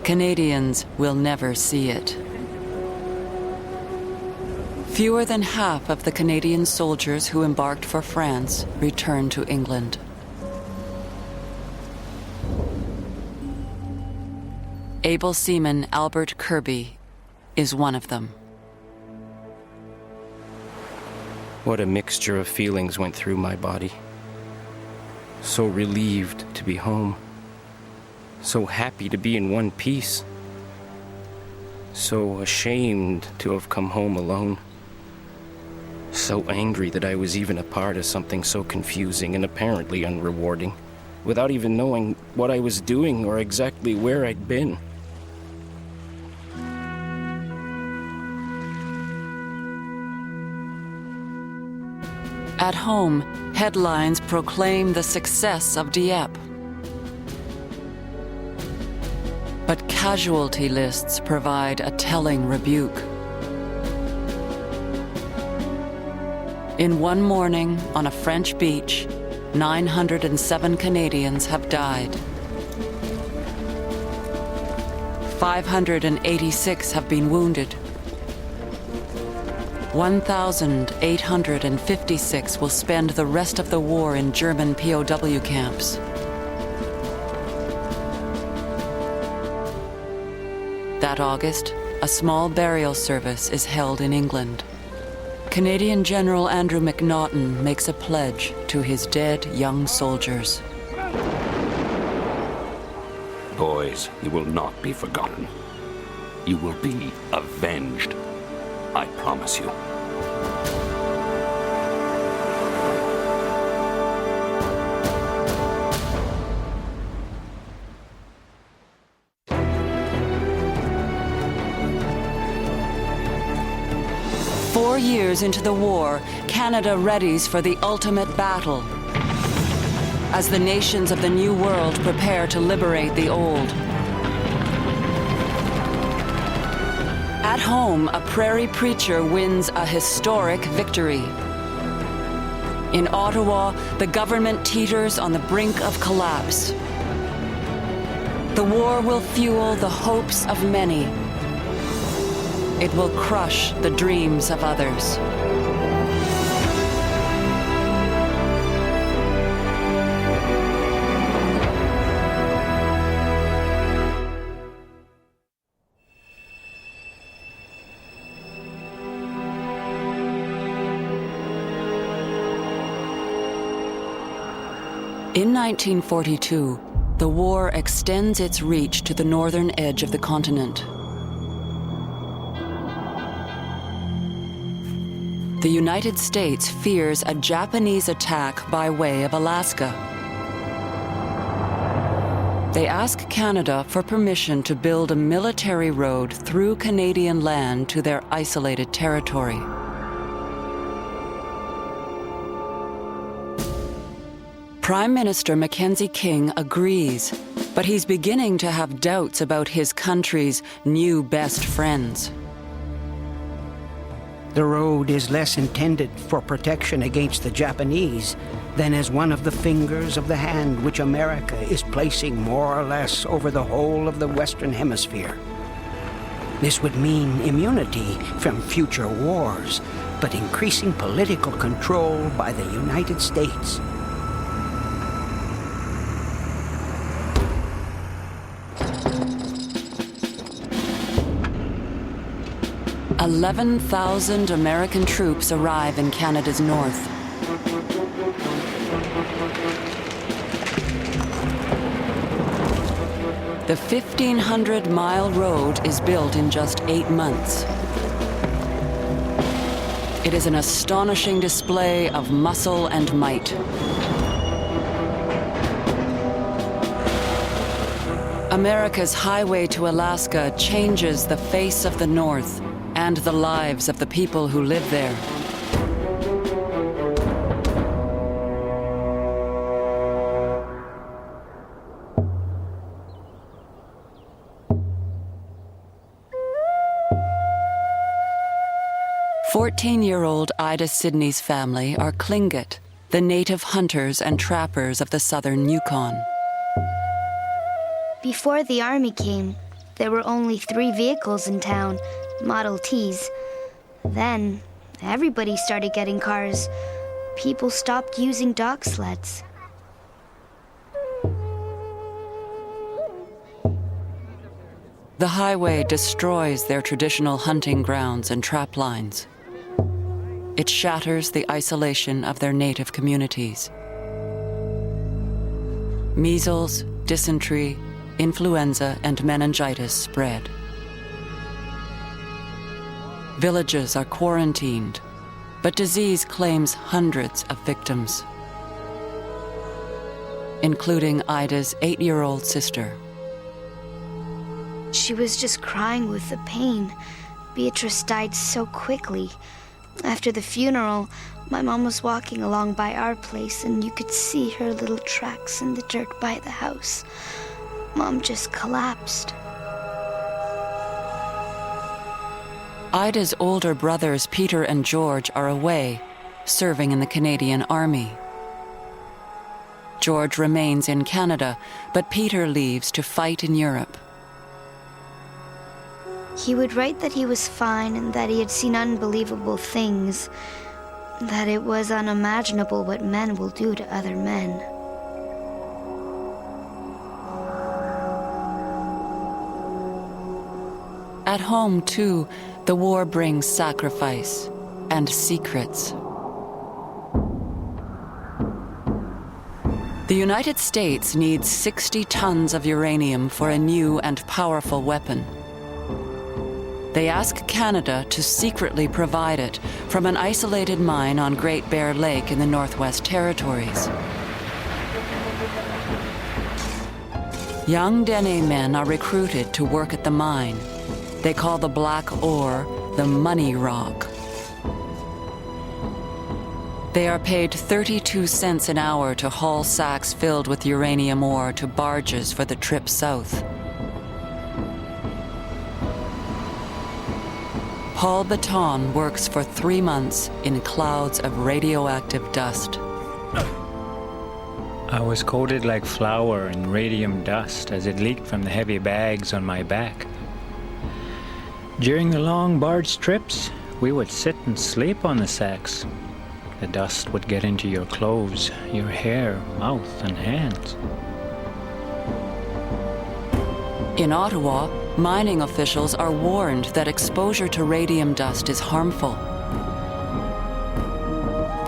Canadians will never see it. Fewer than half of the Canadian soldiers who embarked for France returned to England. Able seaman Albert Kirby is one of them. What a mixture of feelings went through my body. So relieved to be home. So happy to be in one piece. So ashamed to have come home alone. So angry that I was even a part of something so confusing and apparently unrewarding, without even knowing what I was doing or exactly where I'd been. At home, headlines proclaim the success of Dieppe. But casualty lists provide a telling rebuke. In one morning on a French beach, 907 Canadians have died. 586 have been wounded. 1,856 will spend the rest of the war in German POW camps. That August, a small burial service is held in England. Canadian General Andrew MacNaughton makes a pledge to his dead young soldiers. Boys, you will not be forgotten. You will be avenged. I promise you. Four years into the war, Canada readies for the ultimate battle as the nations of the New World prepare to liberate the Old. At home, a prairie preacher wins a historic victory. In Ottawa, the government teeters on the brink of collapse. The war will fuel the hopes of many. It will crush the dreams of others. In 1942, the war extends its reach to the northern edge of the continent. The United States fears a Japanese attack by way of Alaska. They ask Canada for permission to build a military road through Canadian land to their isolated territory. Prime Minister Mackenzie King agrees, but he's beginning to have doubts about his country's new best friends. The road is less intended for protection against the Japanese than as one of the fingers of the hand which America is placing more or less over the whole of the Western Hemisphere. This would mean immunity from future wars, but increasing political control by the United States. $11,000 American troops arrive in Canada's north. The 1,500-mile road is built in just 8 months. It is an astonishing display of muscle and might. America's highway to Alaska changes the face of the North and the lives of the people who live there. "14-year-old Ida Sidney's family are Tlingit, the native hunters and trappers of the southern Yukon. Before the army came, there were only 3 vehicles in town, Model Ts. Then, everybody started getting cars. People stopped using dog sleds. The highway destroys their traditional hunting grounds and trap lines. It shatters the isolation of their native communities. Measles, dysentery, influenza, and meningitis spread. Villages are quarantined, but disease claims hundreds of victims, including Ida's 8-year-old sister. She was just crying with the pain. Beatrice died so quickly. After the funeral, my mom was walking along by our place, and you could see her little tracks in the dirt by the house. Mom just collapsed. Ida's older brothers Peter and George are away, serving in the Canadian Army. George remains in Canada, but Peter leaves to fight in Europe. He would write that he was fine and that he had seen unbelievable things, that it was unimaginable what men will do to other men. At home, too, the war brings sacrifice and secrets. The United States needs 60 tons of uranium for a new and powerful weapon. They ask Canada to secretly provide it from an isolated mine on Great Bear Lake in the Northwest Territories. Young Dene men are recruited to work at the mine. They call the black ore the money rock. They are paid 32 cents an hour to haul sacks filled with uranium ore to barges for the trip south. Paul Baton works for 3 months in clouds of radioactive dust. I was coated like flour in radium dust as it leaked from the heavy bags on my back. During the long barge trips, we would sit and sleep on the sacks. The dust would get into your clothes, your hair, mouth, and hands. In Ottawa, mining officials are warned that exposure to radium dust is harmful.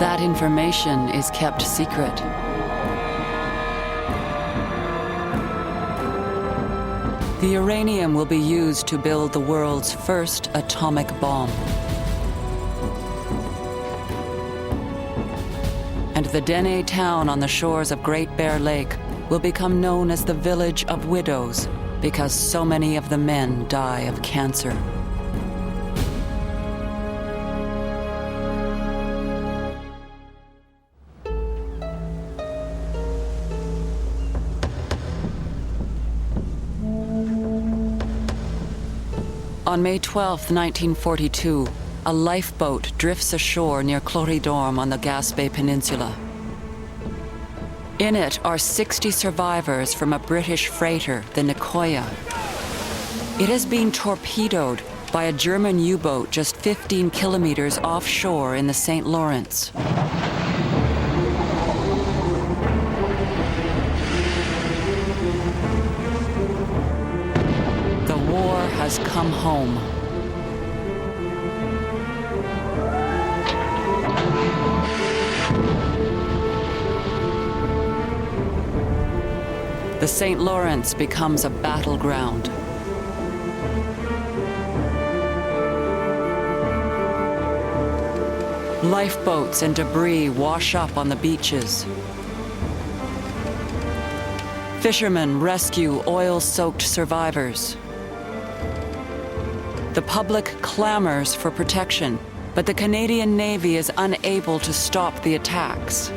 That information is kept secret. The uranium will be used to build the world's first atomic bomb. And the Dene town on the shores of Great Bear Lake will become known as the Village of Widows, because so many of the men die of cancer. On May 12, 1942, a lifeboat drifts ashore near Cloridorme on the Gaspé Peninsula. In it are 60 survivors from a British freighter, the Nicoya. It has been torpedoed by a German U-boat just 15 kilometers offshore in the St. Lawrence. The war has come home. The St. Lawrence becomes a battleground. Lifeboats and debris wash up on the beaches. Fishermen rescue oil-soaked survivors. The public clamors for protection, but the Canadian Navy is unable to stop the attacks.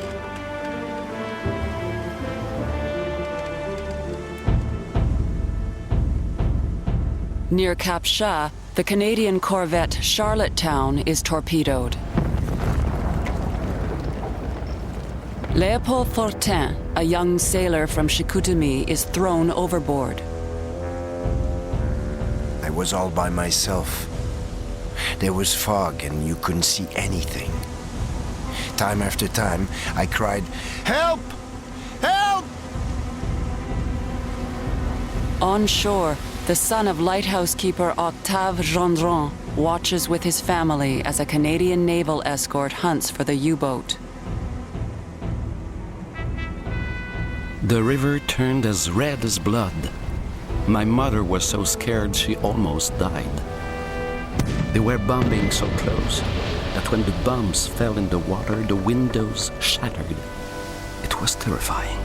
Near Cap Chat, the Canadian corvette Charlottetown is torpedoed. Léopold Fortin, a young sailor from Chicoutimi, is thrown overboard. I was all by myself. There was fog and you couldn't see anything. Time after time, I cried, "Help! Help!" On shore, the son of lighthouse keeper Octave Gendron watches with his family as a Canadian naval escort hunts for the U-boat. The river turned as red as blood. My mother was so scared she almost died. They were bombing so close that when the bombs fell in the water, the windows shattered. It was terrifying.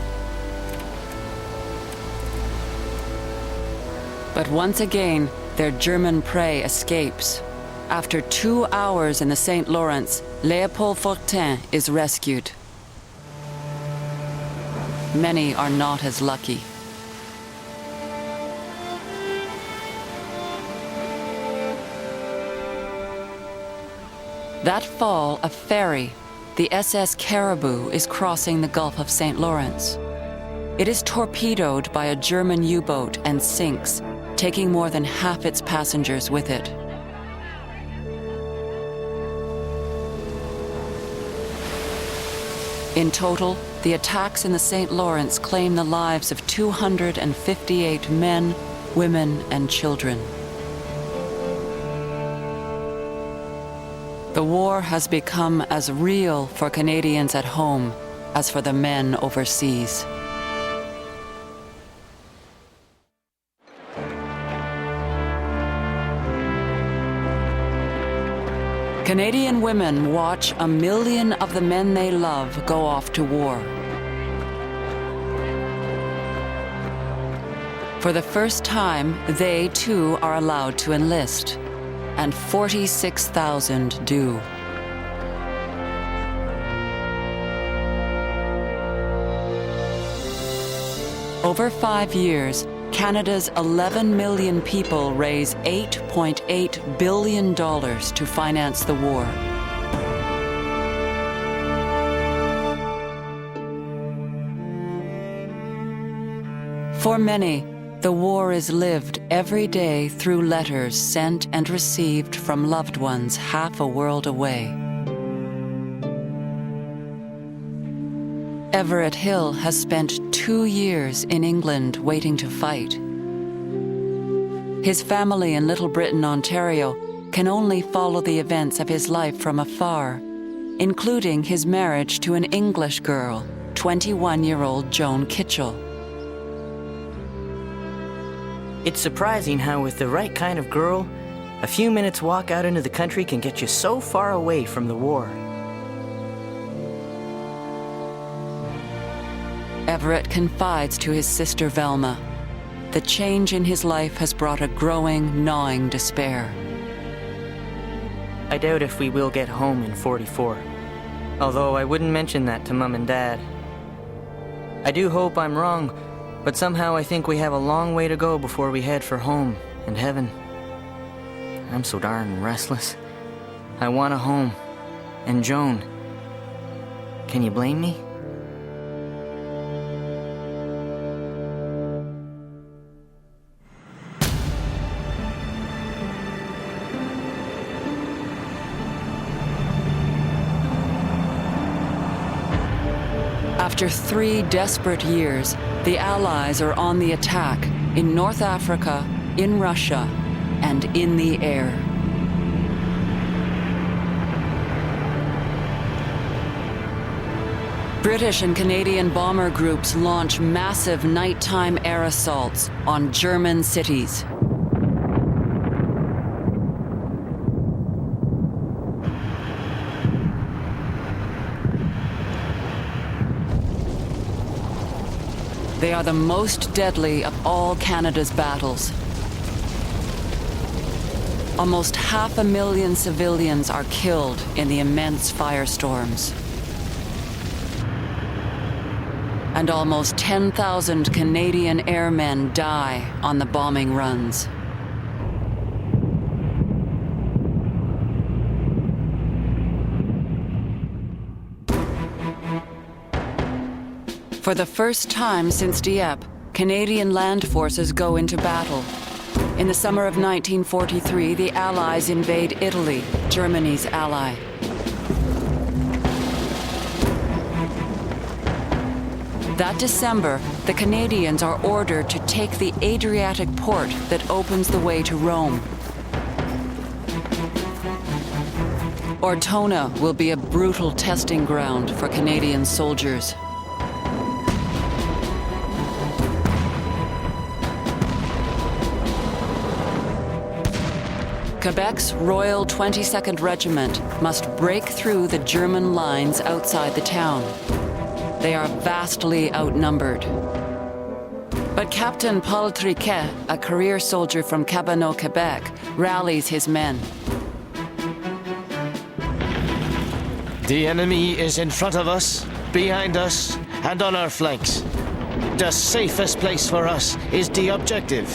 But once again, their German prey escapes. After 2 hours in the St. Lawrence, Léopold Fortin is rescued. Many are not as lucky. That fall, a ferry, the SS Caribou, is crossing the Gulf of St. Lawrence. It is torpedoed by a German U-boat and sinks, taking more than half its passengers with it. In total, the attacks in the St. Lawrence claim the lives of 258 men, women, and children. The war has become as real for Canadians at home as for the men overseas. Canadian women watch 1 million of the men they love go off to war. For the first time, they too are allowed to enlist, and 46,000 do. Over 5 years, Canada's 11 million people raise $8.8 billion to finance the war. For many, the war is lived every day through letters sent and received from loved ones half a world away. Everett Hill has spent 2 years in England waiting to fight. His family in Little Britain, Ontario, can only follow the events of his life from afar, including his marriage to an English girl, 21-year-old Joan Kitchell. It's surprising how with the right kind of girl, a few minutes walk out into the country can get you so far away from the war. Everett confides to his sister Velma. The change in his life has brought a growing, gnawing despair. I doubt if we will get home in 44, although I wouldn't mention that to Mom and Dad. I do hope I'm wrong, but somehow I think we have a long way to go before we head for home and heaven. I'm so darn restless. I want a home. And Joan. Can you blame me? After 3 desperate years, the Allies are on the attack in North Africa, in Russia, and in the air. British and Canadian bomber groups launch massive nighttime air assaults on German cities. They are the most deadly of all Canada's battles. Almost 500,000 civilians are killed in the immense firestorms. And almost 10,000 Canadian airmen die on the bombing runs. For the first time since Dieppe, Canadian land forces go into battle. In the summer of 1943, the Allies invade Italy, Germany's ally. That December, the Canadians are ordered to take the Adriatic port that opens the way to Rome. Ortona will be a brutal testing ground for Canadian soldiers. Quebec's Royal 22nd Regiment must break through the German lines outside the town. They are vastly outnumbered. But Captain Paul Triquet, a career soldier from Cabano, Quebec, rallies his men. The enemy is in front of us, behind us, and on our flanks. The safest place for us is the objective.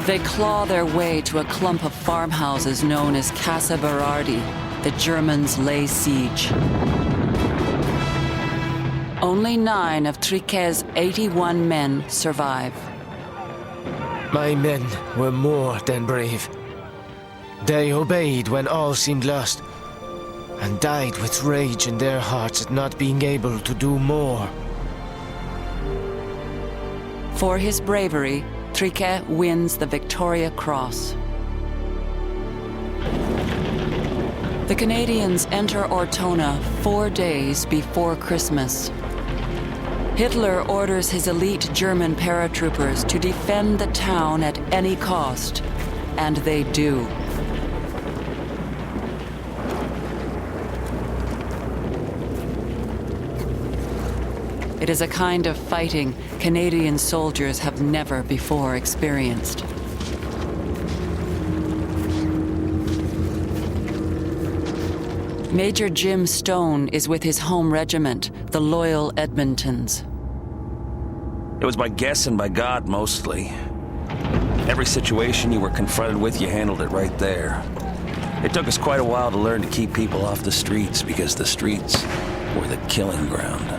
They claw their way to a clump of farmhouses known as Casa Berardi. The Germans lay siege. Only 9 of Triquet's 81 men survive. My men were more than brave. They obeyed when all seemed lost, and died with rage in their hearts at not being able to do more. For his bravery, Triquet wins the Victoria Cross. The Canadians enter Ortona 4 days before Christmas. Hitler orders his elite German paratroopers to defend the town at any cost, and they do. It is a kind of fighting Canadian soldiers have never before experienced. Major Jim Stone is with his home regiment, the Loyal Edmontons. It was by guess and by God, mostly. Every situation you were confronted with, you handled it right there. It took us quite a while to learn to keep people off the streets, because the streets were the killing ground.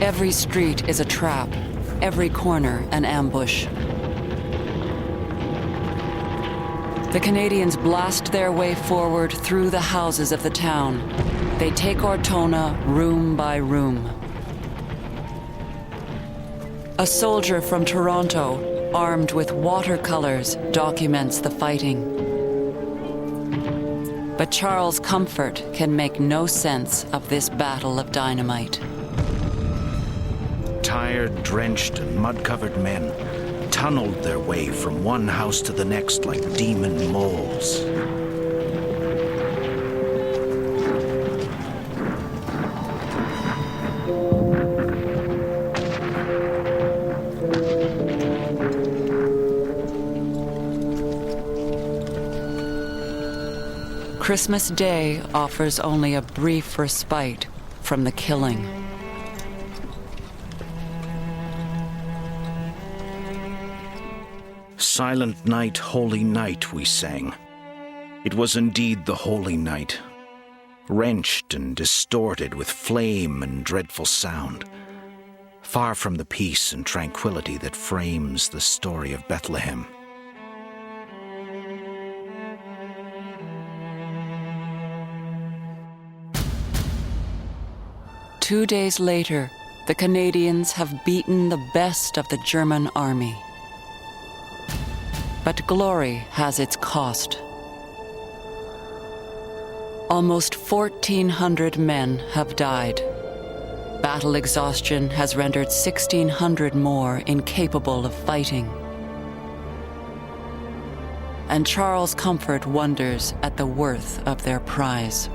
Every street is a trap, every corner an ambush. The Canadians blast their way forward through the houses of the town. They take Ortona room by room. A soldier from Toronto, armed with watercolors, documents the fighting. But Charles Comfort can make no sense of this battle of dynamite. Tired, drenched, and mud-covered men tunneled their way from one house to the next like demon moles. Christmas Day offers only a brief respite from the killing. Silent night, holy night, we sang. It was indeed the holy night, wrenched and distorted with flame and dreadful sound, far from the peace and tranquility that frames the story of Bethlehem. 2 days later, the Canadians have beaten the best of the German army. But glory has its cost. Almost 1,400 men have died. Battle exhaustion has rendered 1,600 more incapable of fighting. And Charles Comfort wonders at the worth of their prize.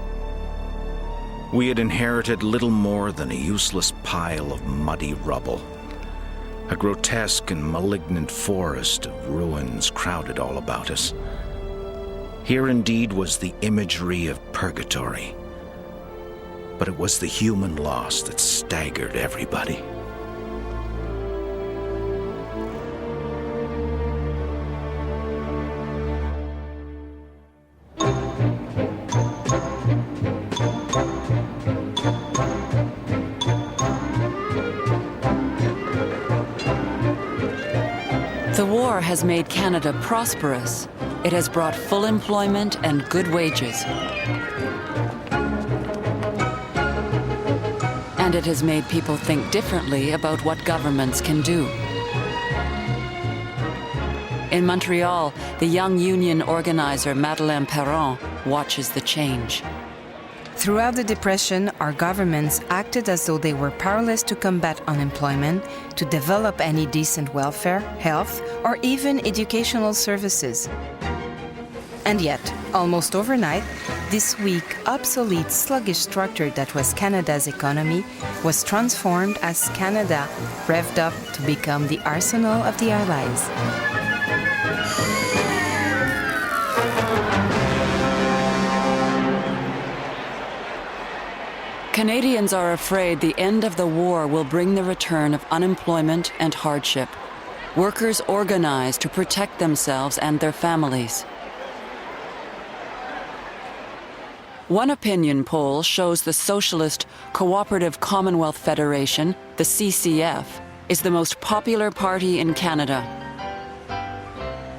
We had inherited little more than a useless pile of muddy rubble. A grotesque and malignant forest of ruins crowded all about us. Here indeed was the imagery of purgatory. But it was the human loss that staggered everybody. The war has made Canada prosperous. It has brought full employment and good wages. And it has made people think differently about what governments can do. In Montreal, the young union organizer Madeleine Perron watches the change. Throughout the Depression, our governments acted as though they were powerless to combat unemployment, to develop any decent welfare, health, or even educational services. And yet, almost overnight, this weak, obsolete, sluggish structure that was Canada's economy was transformed as Canada revved up to become the arsenal of the Allies. Canadians are afraid the end of the war will bring the return of unemployment and hardship. Workers organize to protect themselves and their families. One opinion poll shows the Socialist Cooperative Commonwealth Federation, the CCF, is the most popular party in Canada.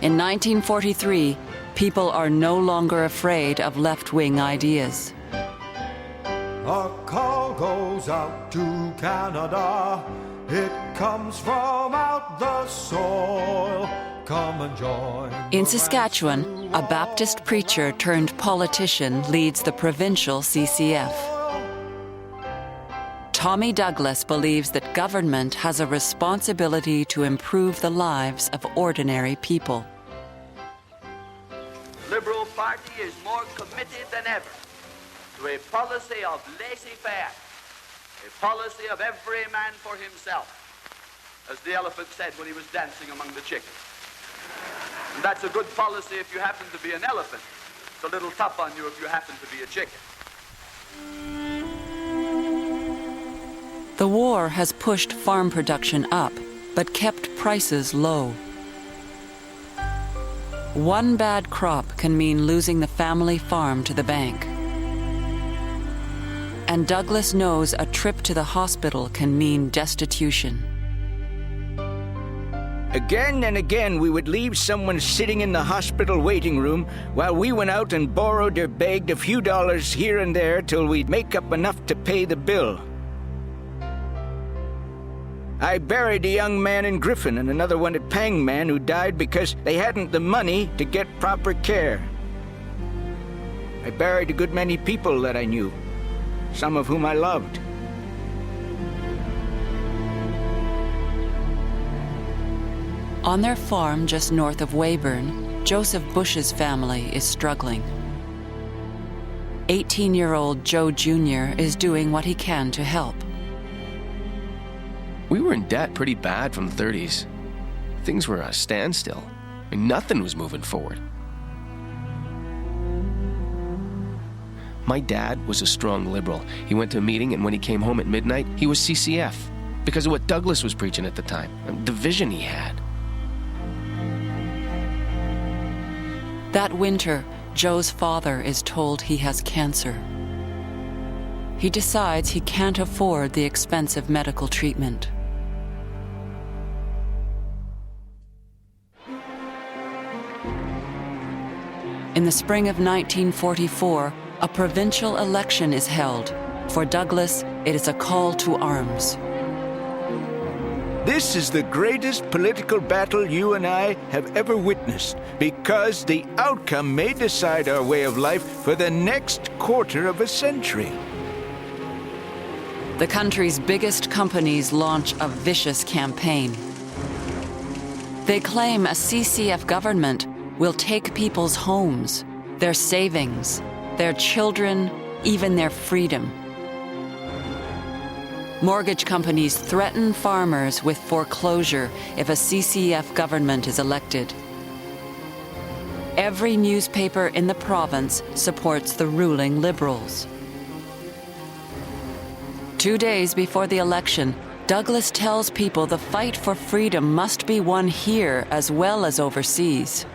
In 1943, people are no longer afraid of left-wing ideas. A call goes out to Canada. It comes from out the soil. Come and join. In Saskatchewan, a Baptist preacher turned politician leads the provincial CCF. Tommy Douglas believes that government has a responsibility to improve the lives of ordinary people. The Liberal Party is more committed than ever to a policy of laissez-faire, a policy of every man for himself, as the elephant said when he was dancing among the chickens. And that's a good policy if you happen to be an elephant. It's a little tough on you if you happen to be a chicken. The war has pushed farm production up, but kept prices low. One bad crop can mean losing the family farm to the bank. And Douglas knows a trip to the hospital can mean destitution. Again and again we would leave someone sitting in the hospital waiting room while we went out and borrowed or begged a few dollars here and there till we'd make up enough to pay the bill. I buried a young man in Griffin and another one at Pangman who died because they hadn't the money to get proper care. I buried a good many people that I knew, some of whom I loved. On their farm just north of Weyburn, Joseph Bush's family is struggling. 18-year-old Joe Jr. is doing what he can to help. We were in debt pretty bad from the 30s. Things were at a standstill. I mean, nothing was moving forward. My dad was a strong liberal. He went to a meeting, and when he came home at midnight, he was CCF because of what Douglas was preaching at the time, the vision he had. That winter, Joe's father is told he has cancer. He decides he can't afford the expensive medical treatment. In the spring of 1944, a provincial election is held. For Douglas, it is a call to arms. This is the greatest political battle you and I have ever witnessed, because the outcome may decide our way of life for the next quarter of a century. The country's biggest companies launch a vicious campaign. They claim a CCF government will take people's homes, their savings, their children, even their freedom. Mortgage companies threaten farmers with foreclosure if a CCF government is elected. Every newspaper in the province supports the ruling Liberals. 2 days before the election, Douglas tells people the fight for freedom must be won here as well as overseas.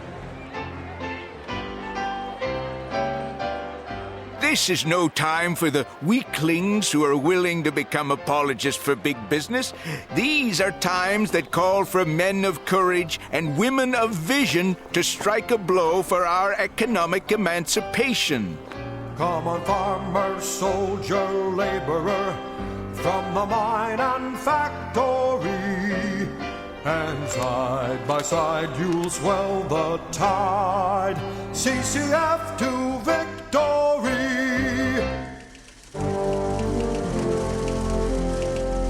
This is no time for the weaklings who are willing to become apologists for big business. These are times that call for men of courage and women of vision to strike a blow for our economic emancipation. Come on, farmer, soldier, laborer, from the mine and factory, and side by side you'll swell the tide. CCF to victory!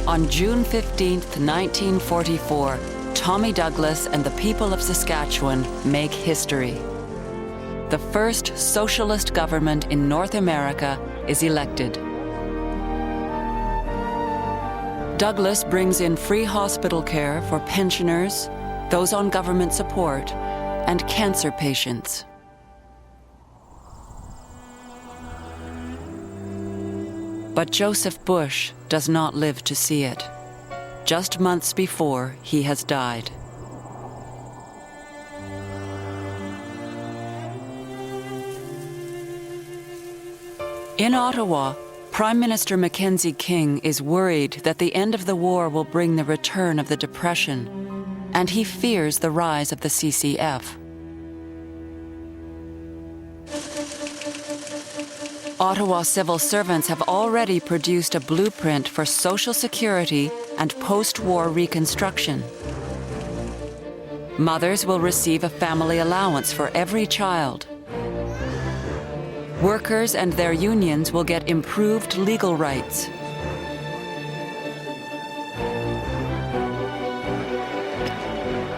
On June 15th, 1944, Tommy Douglas and the people of Saskatchewan make history. The first socialist government in North America is elected. Douglas brings in free hospital care for pensioners, those on government support, and cancer patients. But Joseph Bush does not live to see it. Just months before, he has died. In Ottawa, Prime Minister Mackenzie King is worried that the end of the war will bring the return of the Depression, and he fears the rise of the CCF. Ottawa civil servants have already produced a blueprint for Social Security and post-war reconstruction. Mothers will receive a family allowance for every child. Workers and their unions will get improved legal rights.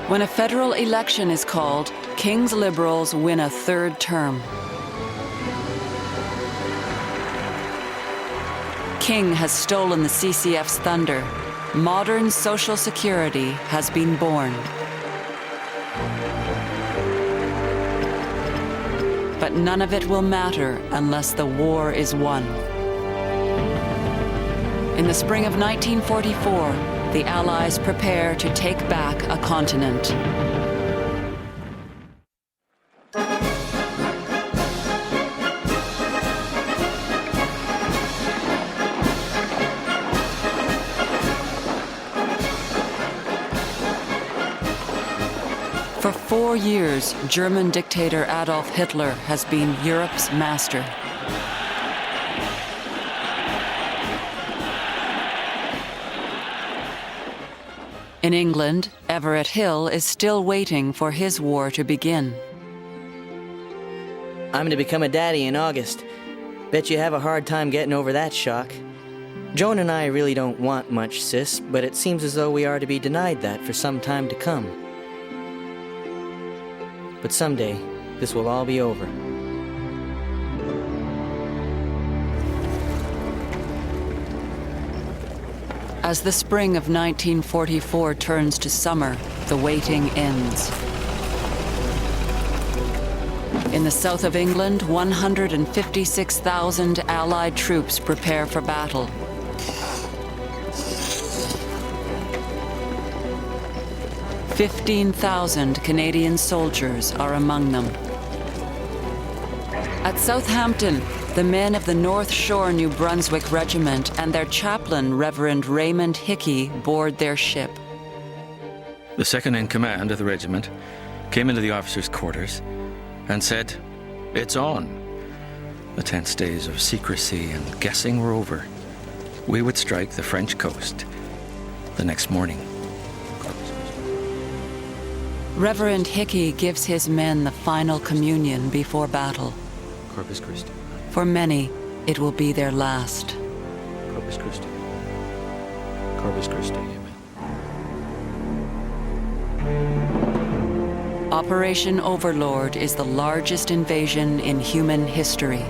When a federal election is called, King's Liberals win a third term. King has stolen the CCF's thunder. Modern Social Security has been born. But none of it will matter unless the war is won. In the spring of 1944, the Allies prepare to take back a continent. For 4 years, German dictator Adolf Hitler has been Europe's master. In England, Everett Hill is still waiting for his war to begin. I'm to become a daddy in August. Bet you have a hard time getting over that shock. Joan and I really don't want much, sis, but it seems as though we are to be denied that for some time to come. But someday, this will all be over. As the spring of 1944 turns to summer, the waiting ends. In the south of England, 156,000 Allied troops prepare for battle. "15,000 Canadian soldiers are among them. At Southampton, the men of the North Shore New Brunswick Regiment and their chaplain, Reverend Raymond Hickey, board their ship. The second in command of the regiment came into the officers' quarters and said, "It's on." The tense days of secrecy and guessing were over. We would strike the French coast the next morning. Reverend Hickey gives his men the final communion before battle. Corpus Christi. For many, it will be their last. Corpus Christi. Corpus Christi. Amen. Operation Overlord is the largest invasion in human history.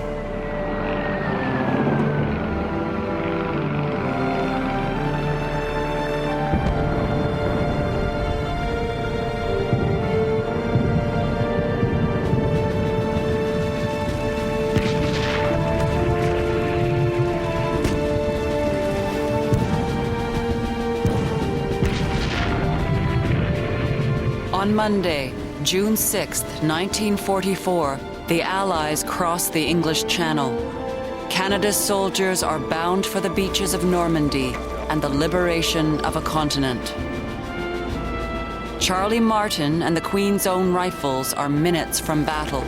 On Monday, June 6, 1944, the Allies cross the English Channel. Canada's soldiers are bound for the beaches of Normandy and the liberation of a continent. Charlie Martin and the Queen's Own Rifles are minutes from battle.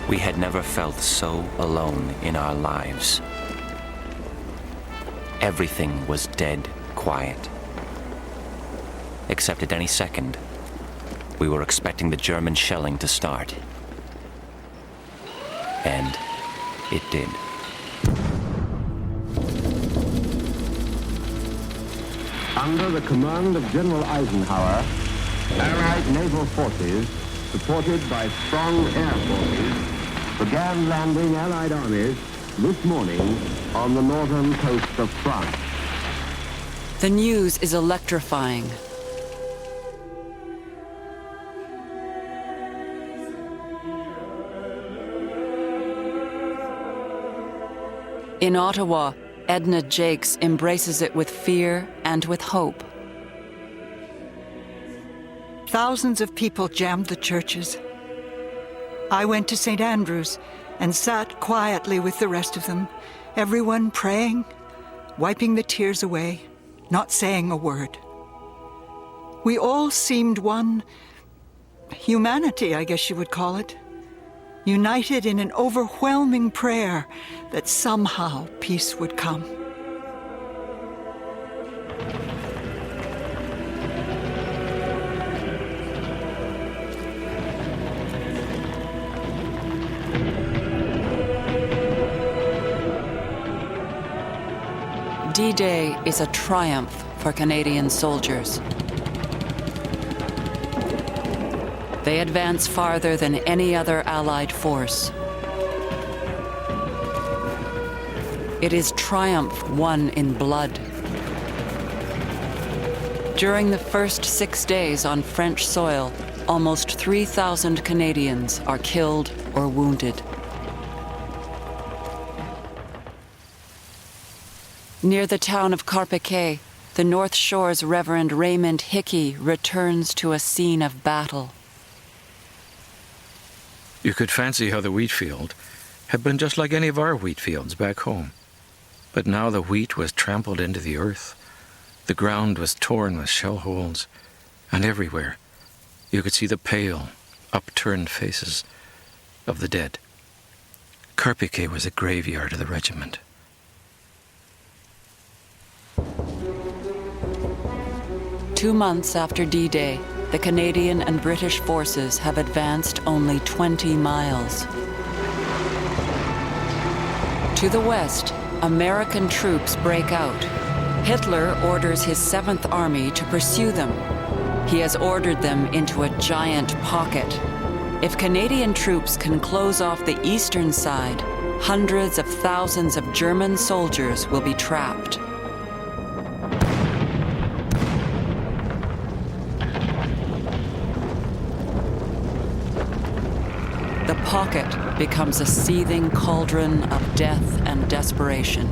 We had never felt so alone in our lives. Everything was dead quiet. Except at any second, we were expecting the German shelling to start. And it did. Under the command of General Eisenhower, Allied naval forces, supported by strong air forces, began landing Allied armies this morning on the northern coast of France. The news is electrifying. In Ottawa, Edna Jakes embraces it with fear and with hope. Thousands of people jammed the churches. I went to St. Andrew's and sat quietly with the rest of them, everyone praying, wiping the tears away, not saying a word. We all seemed one humanity, I guess you would call it, united in an overwhelming prayer that somehow peace would come. D-Day is a triumph for Canadian soldiers. They advance farther than any other Allied force. It is triumph won in blood. During the first 6 days on French soil, almost 3,000 Canadians are killed or wounded. Near the town of Carpiquet, the North Shore's Reverend Raymond Hickey returns to a scene of battle. You could fancy how the wheat field had been just like any of our wheat fields back home. But now the wheat was trampled into the earth. The ground was torn with shell holes, and everywhere you could see the pale, upturned faces of the dead. Carpiquet was a graveyard of the regiment. Two months after D-Day, the Canadian and British forces have advanced only 20 miles. To the west, American troops break out. Hitler orders his 7th Army to pursue them. He has ordered them into a giant pocket. If Canadian troops can close off the eastern side, hundreds of thousands of German soldiers will be trapped. The pocket becomes a seething cauldron of death and desperation.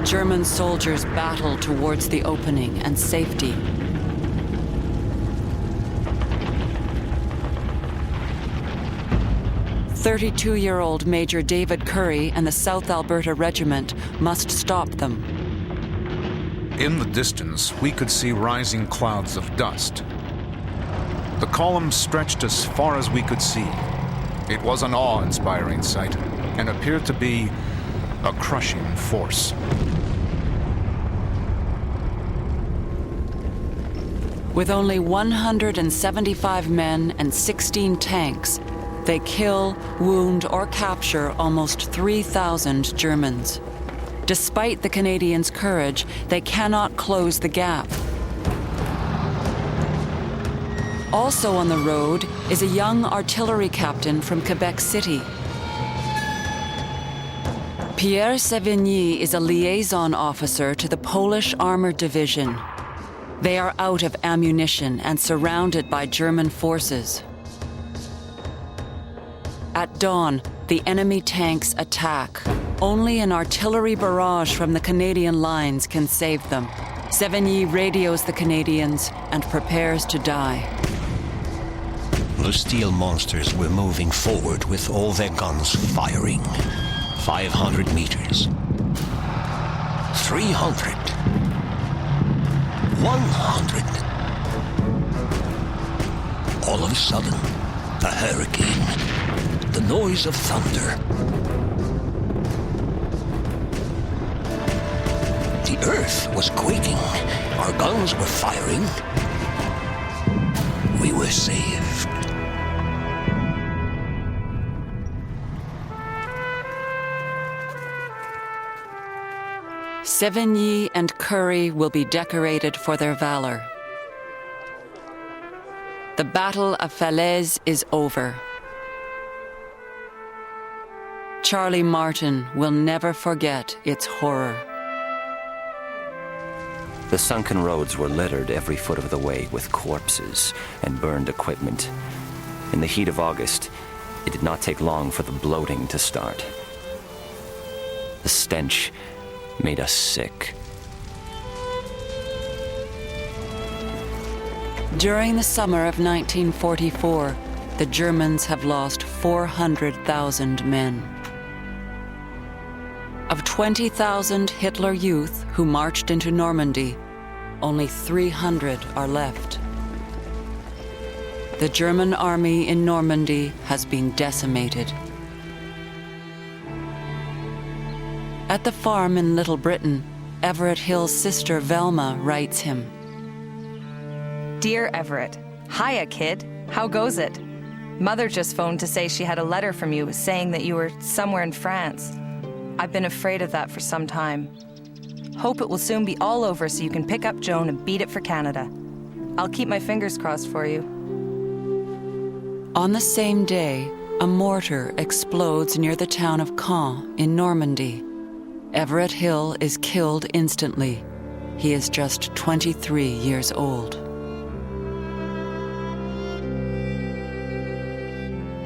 German soldiers battle towards the opening and safety. "32-year-old Major David Curry and the South Alberta Regiment must stop them." In the distance, we could see rising clouds of dust. The column stretched as far as we could see, It was an awe-inspiring sight and appeared to be a crushing force. With only 175 men and 16 tanks, they kill, wound, or capture almost 3,000 Germans. Despite the Canadians' courage, they cannot close the gap. Also on the road is a young artillery captain from Quebec City. Pierre Sévigny is a liaison officer to the Polish Armored Division. They are out of ammunition and surrounded by German forces. At dawn, the enemy tanks attack. Only an artillery barrage from the Canadian lines can save them. Sévigny radios the Canadians and prepares to die. The steel monsters were moving forward with all their guns firing. 500 meters. 300. 100. All of a sudden, a hurricane. The noise of thunder. The earth was quaking. Our guns were firing. We were saved. Sévigny and Currie will be decorated for their valor. The Battle of Falaise is over. Charlie Martin will never forget its horror. The sunken roads were littered every foot of the way with corpses and burned equipment. In the heat of August, it did not take long for the bloating to start. The stench made us sick. During the summer of 1944, the Germans have lost 400,000 men. Of 20,000 Hitler youth who marched into Normandy, only 300 are left. The German army in Normandy has been decimated. At the farm in Little Britain, Everett Hill's sister Velma writes him. Dear Everett, hiya kid, how goes it? Mother just phoned to say she had a letter from you saying that you were somewhere in France. I've been afraid of that for some time. Hope it will soon be all over so you can pick up Joan and beat it for Canada. I'll keep my fingers crossed for you. On the same day, a mortar explodes near the town of Caen in Normandy. Everett Hill is killed instantly. He is just 23 years old.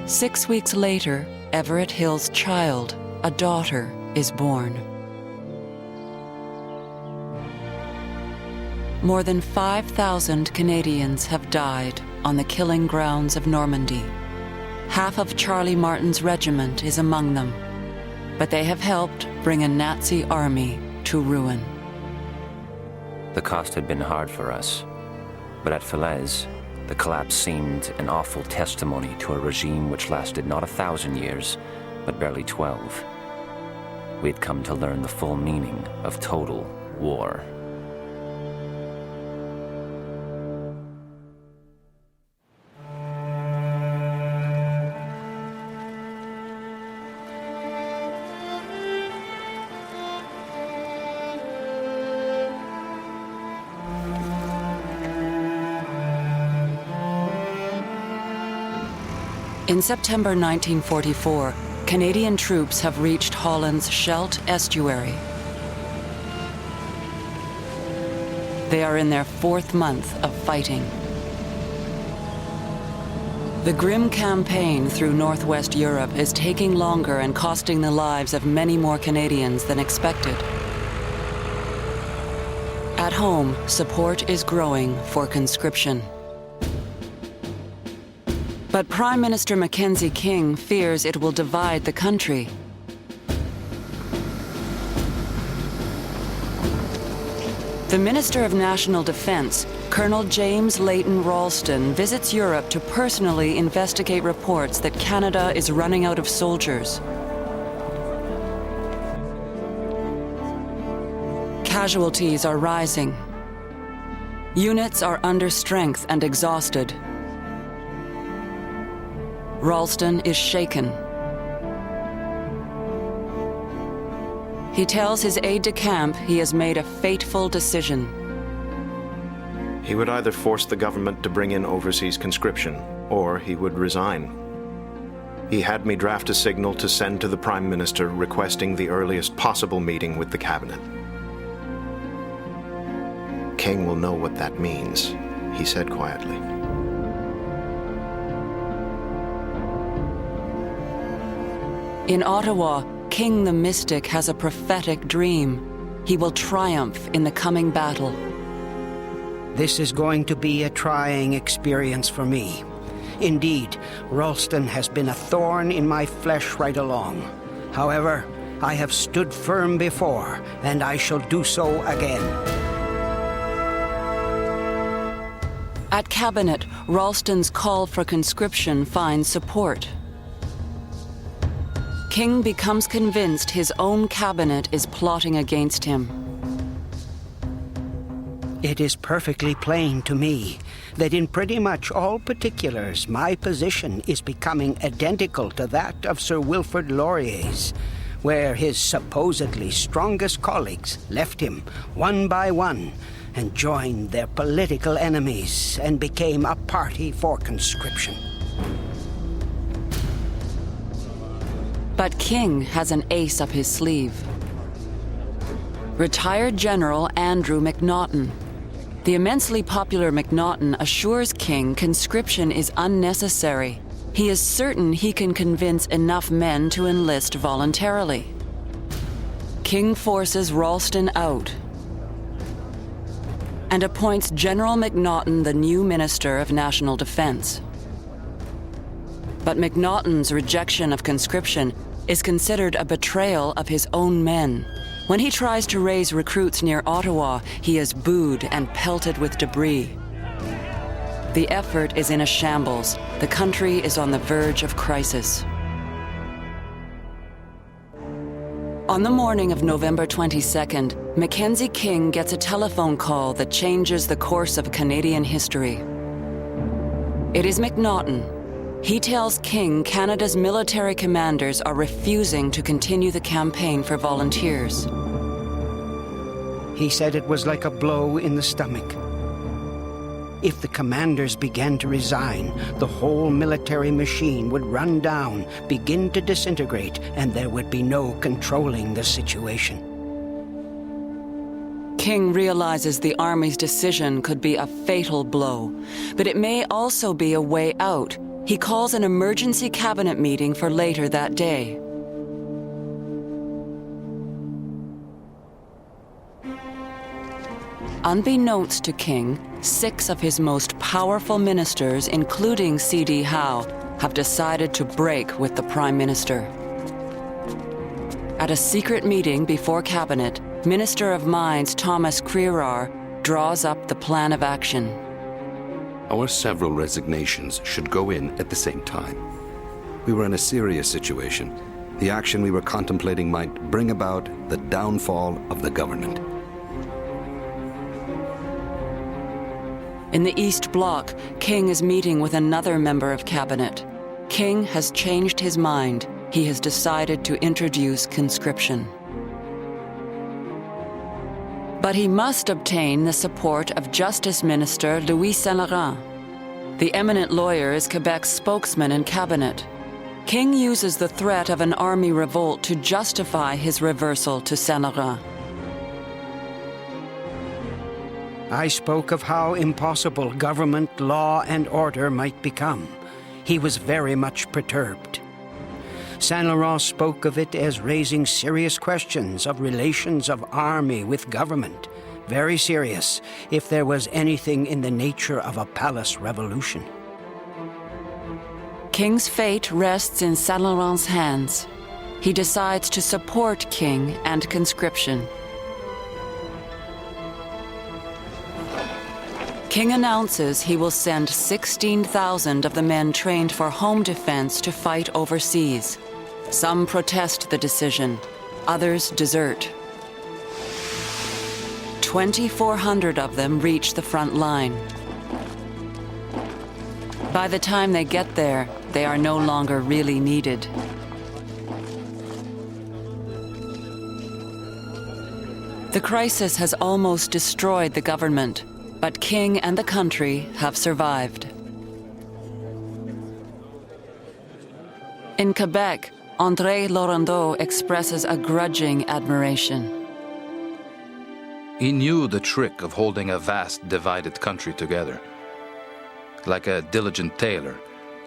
6 weeks later, Everett Hill's child, a daughter, is born. More than 5,000 Canadians have died on the killing grounds of Normandy. Half of Charlie Martin's regiment is among them, but they have helped bring a Nazi army to ruin. The cost had been hard for us, but at Falaise, the collapse seemed an awful testimony to a regime which lasted not 1,000 years, but barely 12. We had come to learn the full meaning of total war. In September 1944, Canadian troops have reached Holland's Scheldt estuary. They are in their 4th month of fighting. The grim campaign through northwest Europe is taking longer and costing the lives of many more Canadians than expected. At home, support is growing for conscription. But Prime Minister Mackenzie King fears it will divide the country. The Minister of National Defense, Colonel James Leighton Ralston visits Europe to personally investigate reports that Canada is running out of soldiers. Casualties are rising. Units are under strength and exhausted. Ralston is shaken. He tells his aide-de-camp he has made a fateful decision. He would either force the government to bring in overseas conscription, or he would resign. He had me draft a signal to send to the Prime Minister requesting the earliest possible meeting with the cabinet. King will know what that means, he said quietly. In Ottawa, King the Mystic has a prophetic dream. He will triumph in the coming battle. This is going to be a trying experience for me. Indeed, Ralston has been a thorn in my flesh right along. However, I have stood firm before, and I shall do so again. At Cabinet, Ralston's call for conscription finds support. King becomes convinced his own cabinet is plotting against him. It is perfectly plain to me that in pretty much all particulars, my position is becoming identical to that of Sir Wilfrid Laurier's, where his supposedly strongest colleagues left him one by one and joined their political enemies and became a party for conscription. But King has an ace up his sleeve. Retired General Andrew MacNaughton. The immensely popular MacNaughton assures King conscription is unnecessary. He is certain he can convince enough men to enlist voluntarily. King forces Ralston out and appoints General MacNaughton the new Minister of National Defense. But MacNaughton's rejection of conscription is considered a betrayal of his own men. When he tries to raise recruits near Ottawa, he is booed and pelted with debris. The effort is in a shambles. The country is on the verge of crisis. On the morning of November 22nd, Mackenzie King gets a telephone call that changes the course of Canadian history. It is MacNaughton. He tells King Canada's military commanders are refusing to continue the campaign for volunteers. He said it was like a blow in the stomach. If the commanders began to resign, the whole military machine would run down, begin to disintegrate, and there would be no controlling the situation. King realizes the Army's decision could be a fatal blow, but it may also be a way out. He calls an emergency cabinet meeting for later that day. Unbeknownst to King, 6 of his most powerful ministers, including C.D. Howe, have decided to break with the Prime Minister. At a secret meeting before Cabinet, Minister of Mines Thomas Crerar draws up the plan of action. Our several resignations should go in at the same time. We were in a serious situation. The action we were contemplating might bring about the downfall of the government. In the East Bloc, King is meeting with another member of Cabinet. King has changed his mind. He has decided to introduce conscription. But he must obtain the support of Justice Minister Louis Saint-Laurent. The eminent lawyer is Quebec's spokesman in Cabinet. King uses the threat of an army revolt to justify his reversal to Saint-Laurent. I spoke of how impossible government, law, and order might become. He was very much perturbed. Saint-Laurent spoke of it as raising serious questions of relations of army with government. Very serious, if there was anything in the nature of a palace revolution. King's fate rests in Saint-Laurent's hands. He decides to support King and conscription. King announces he will send 16,000 of the men trained for home defense to fight overseas. Some protest the decision, others desert. 2,400 of them reach the front line. By the time they get there, they are no longer really needed. The crisis has almost destroyed the government, but King and the country have survived. In Quebec, André Laurendeau expresses a grudging admiration. He knew the trick of holding a vast, divided country together. Like a diligent tailor,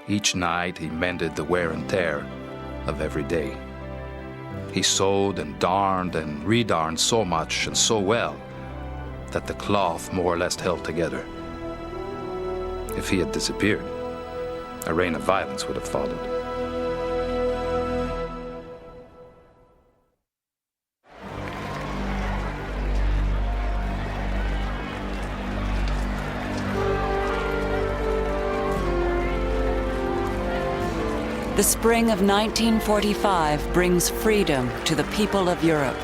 each night he mended the wear and tear of every day. He sewed and darned and redarned so much and so well that the cloth more or less held together. If he had disappeared, a reign of violence would have followed. The spring of 1945 brings freedom to the people of Europe.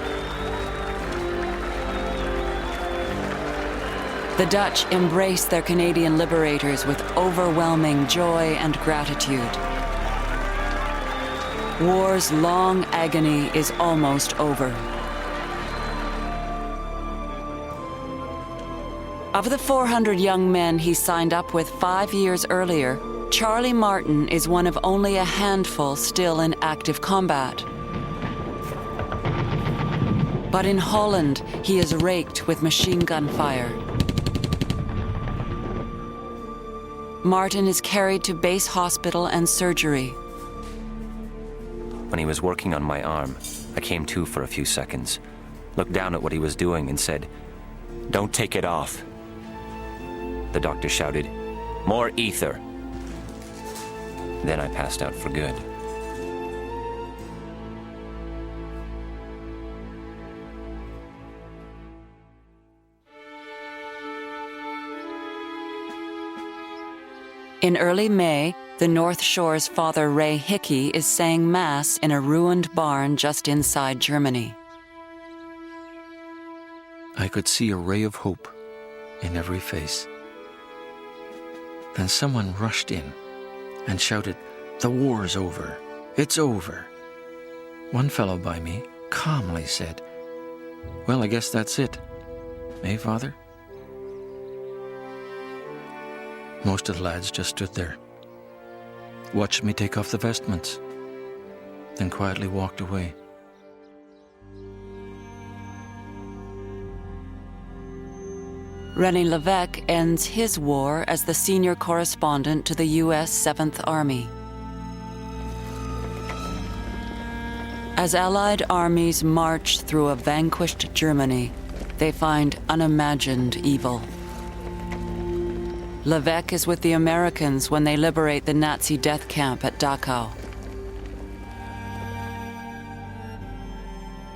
The Dutch embrace their Canadian liberators with overwhelming joy and gratitude. War's long agony is almost over. Of the 400 young men he signed up with 5 years earlier, Charlie Martin is one of only a handful still in active combat. But in Holland, he is raked with machine gun fire. Martin is carried to base hospital and surgery. When he was working on my arm, I came to for a few seconds, looked down at what he was doing and said, "Don't take it off." The doctor shouted, "More ether." Then I passed out for good. In early May, the North Shore's Father Ray Hickey is saying Mass in a ruined barn just inside Germany. I could see a ray of hope in every face. Then someone rushed in and shouted, "The war's over. It's over." One fellow by me calmly said, "Well, I guess that's it. Eh, Father?" Most of the lads just stood there, watched me take off the vestments, then quietly walked away. René Levesque ends his war as the senior correspondent to the U.S. 7th Army. As Allied armies march through a vanquished Germany, they find unimagined evil. Levesque is with the Americans when they liberate the Nazi death camp at Dachau.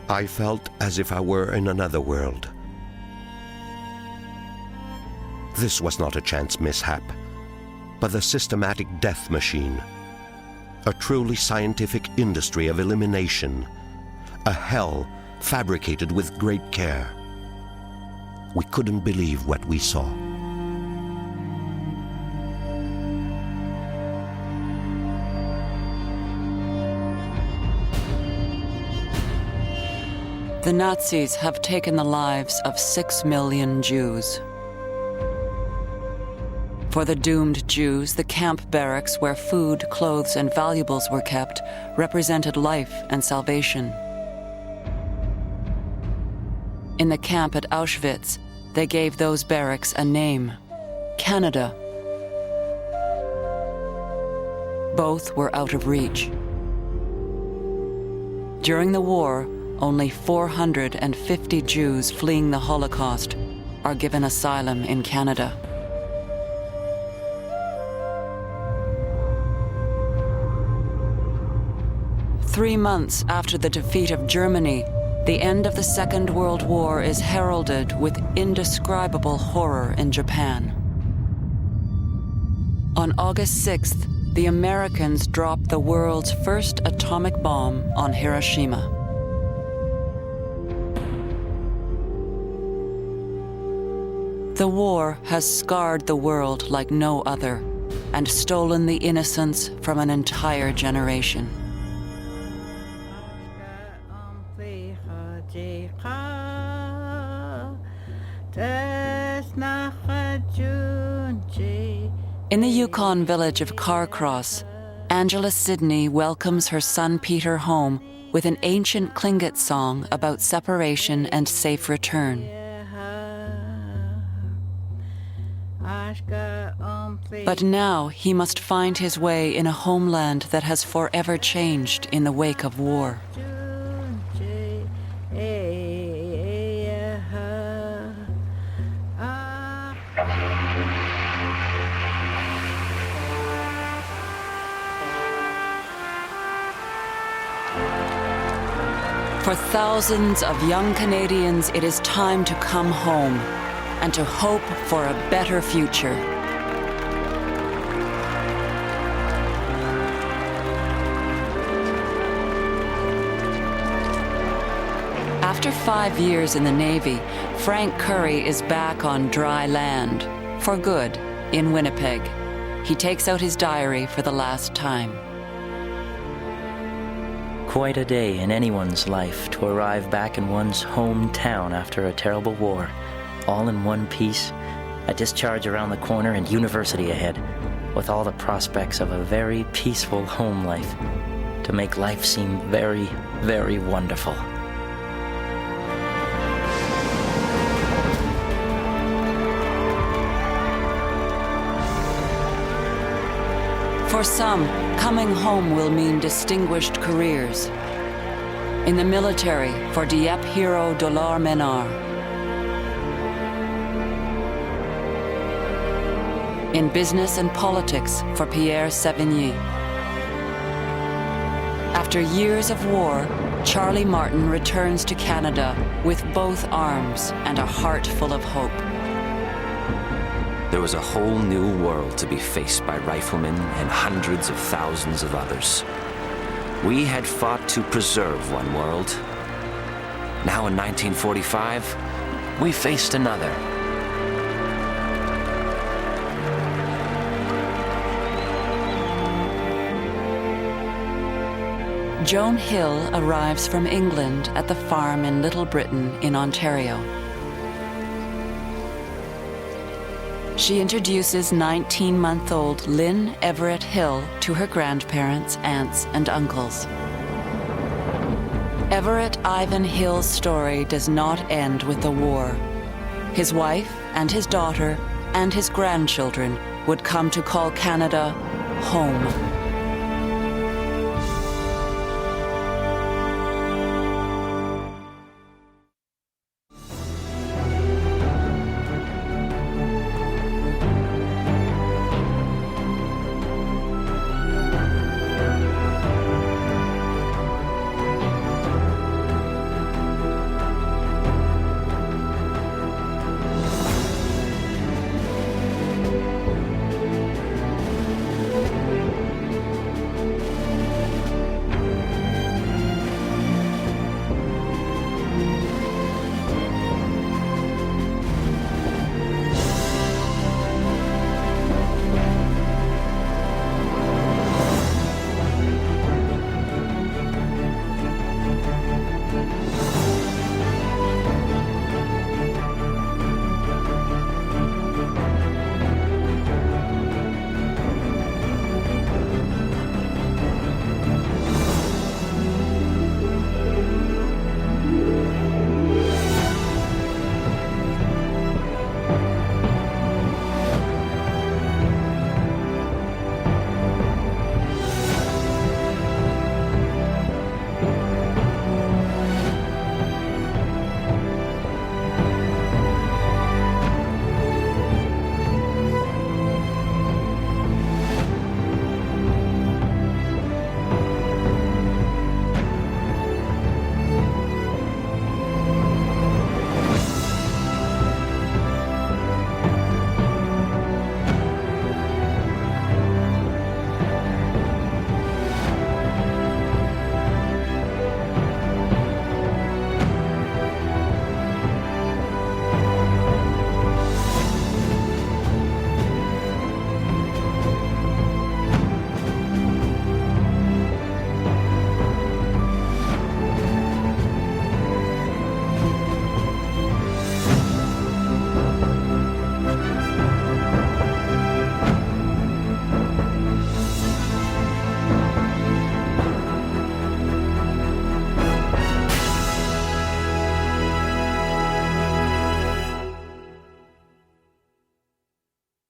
I felt as if I were in another world. This was not a chance mishap, but the systematic death machine. A truly scientific industry of elimination. A hell fabricated with great care. We couldn't believe what we saw. The Nazis have taken the lives of 6 million Jews. For the doomed Jews, the camp barracks where food, clothes, and valuables were kept represented life and salvation. In the camp at Auschwitz, they gave those barracks a name: Canada. Both were out of reach. During the war, only 450 Jews fleeing the Holocaust are given asylum in Canada. Three months after the defeat of Germany, the end of the Second World War is heralded with indescribable horror in Japan. On August 6th, the Americans dropped the world's first atomic bomb on Hiroshima. The war has scarred the world like no other and stolen the innocence from an entire generation. In the Yukon village of Carcross, Angela Sidney welcomes her son Peter home with an ancient Tlingit song about separation and safe return. But now he must find his way in a homeland that has forever changed in the wake of war. For thousands of young Canadians, it is time to come home and to hope for a better future. After 5 years in the Navy, Frank Curry is back on dry land, for good, in Winnipeg. He takes out his diary for the last time. Quite a day in anyone's life to arrive back in one's hometown after a terrible war. All in one piece, a discharge around the corner and university ahead, with all the prospects of a very peaceful home life, to make life seem very, very wonderful. For some, coming home will mean distinguished careers. In the military, for Dieppe hero Dolar Menard. In business and politics, for Pierre Sévigny. After years of war, Charlie Martin returns to Canada with both arms and a heart full of hope. There was a whole new world to be faced by riflemen and hundreds of thousands of others. We had fought to preserve one world. Now in 1945, we faced another. Joan Hill arrives from England at the farm in Little Britain in Ontario. She introduces 19-month-old Lynn Everett Hill to her grandparents, aunts, and uncles. Everett Ivan Hill's story does not end with the war. His wife and his daughter and his grandchildren would come to call Canada home.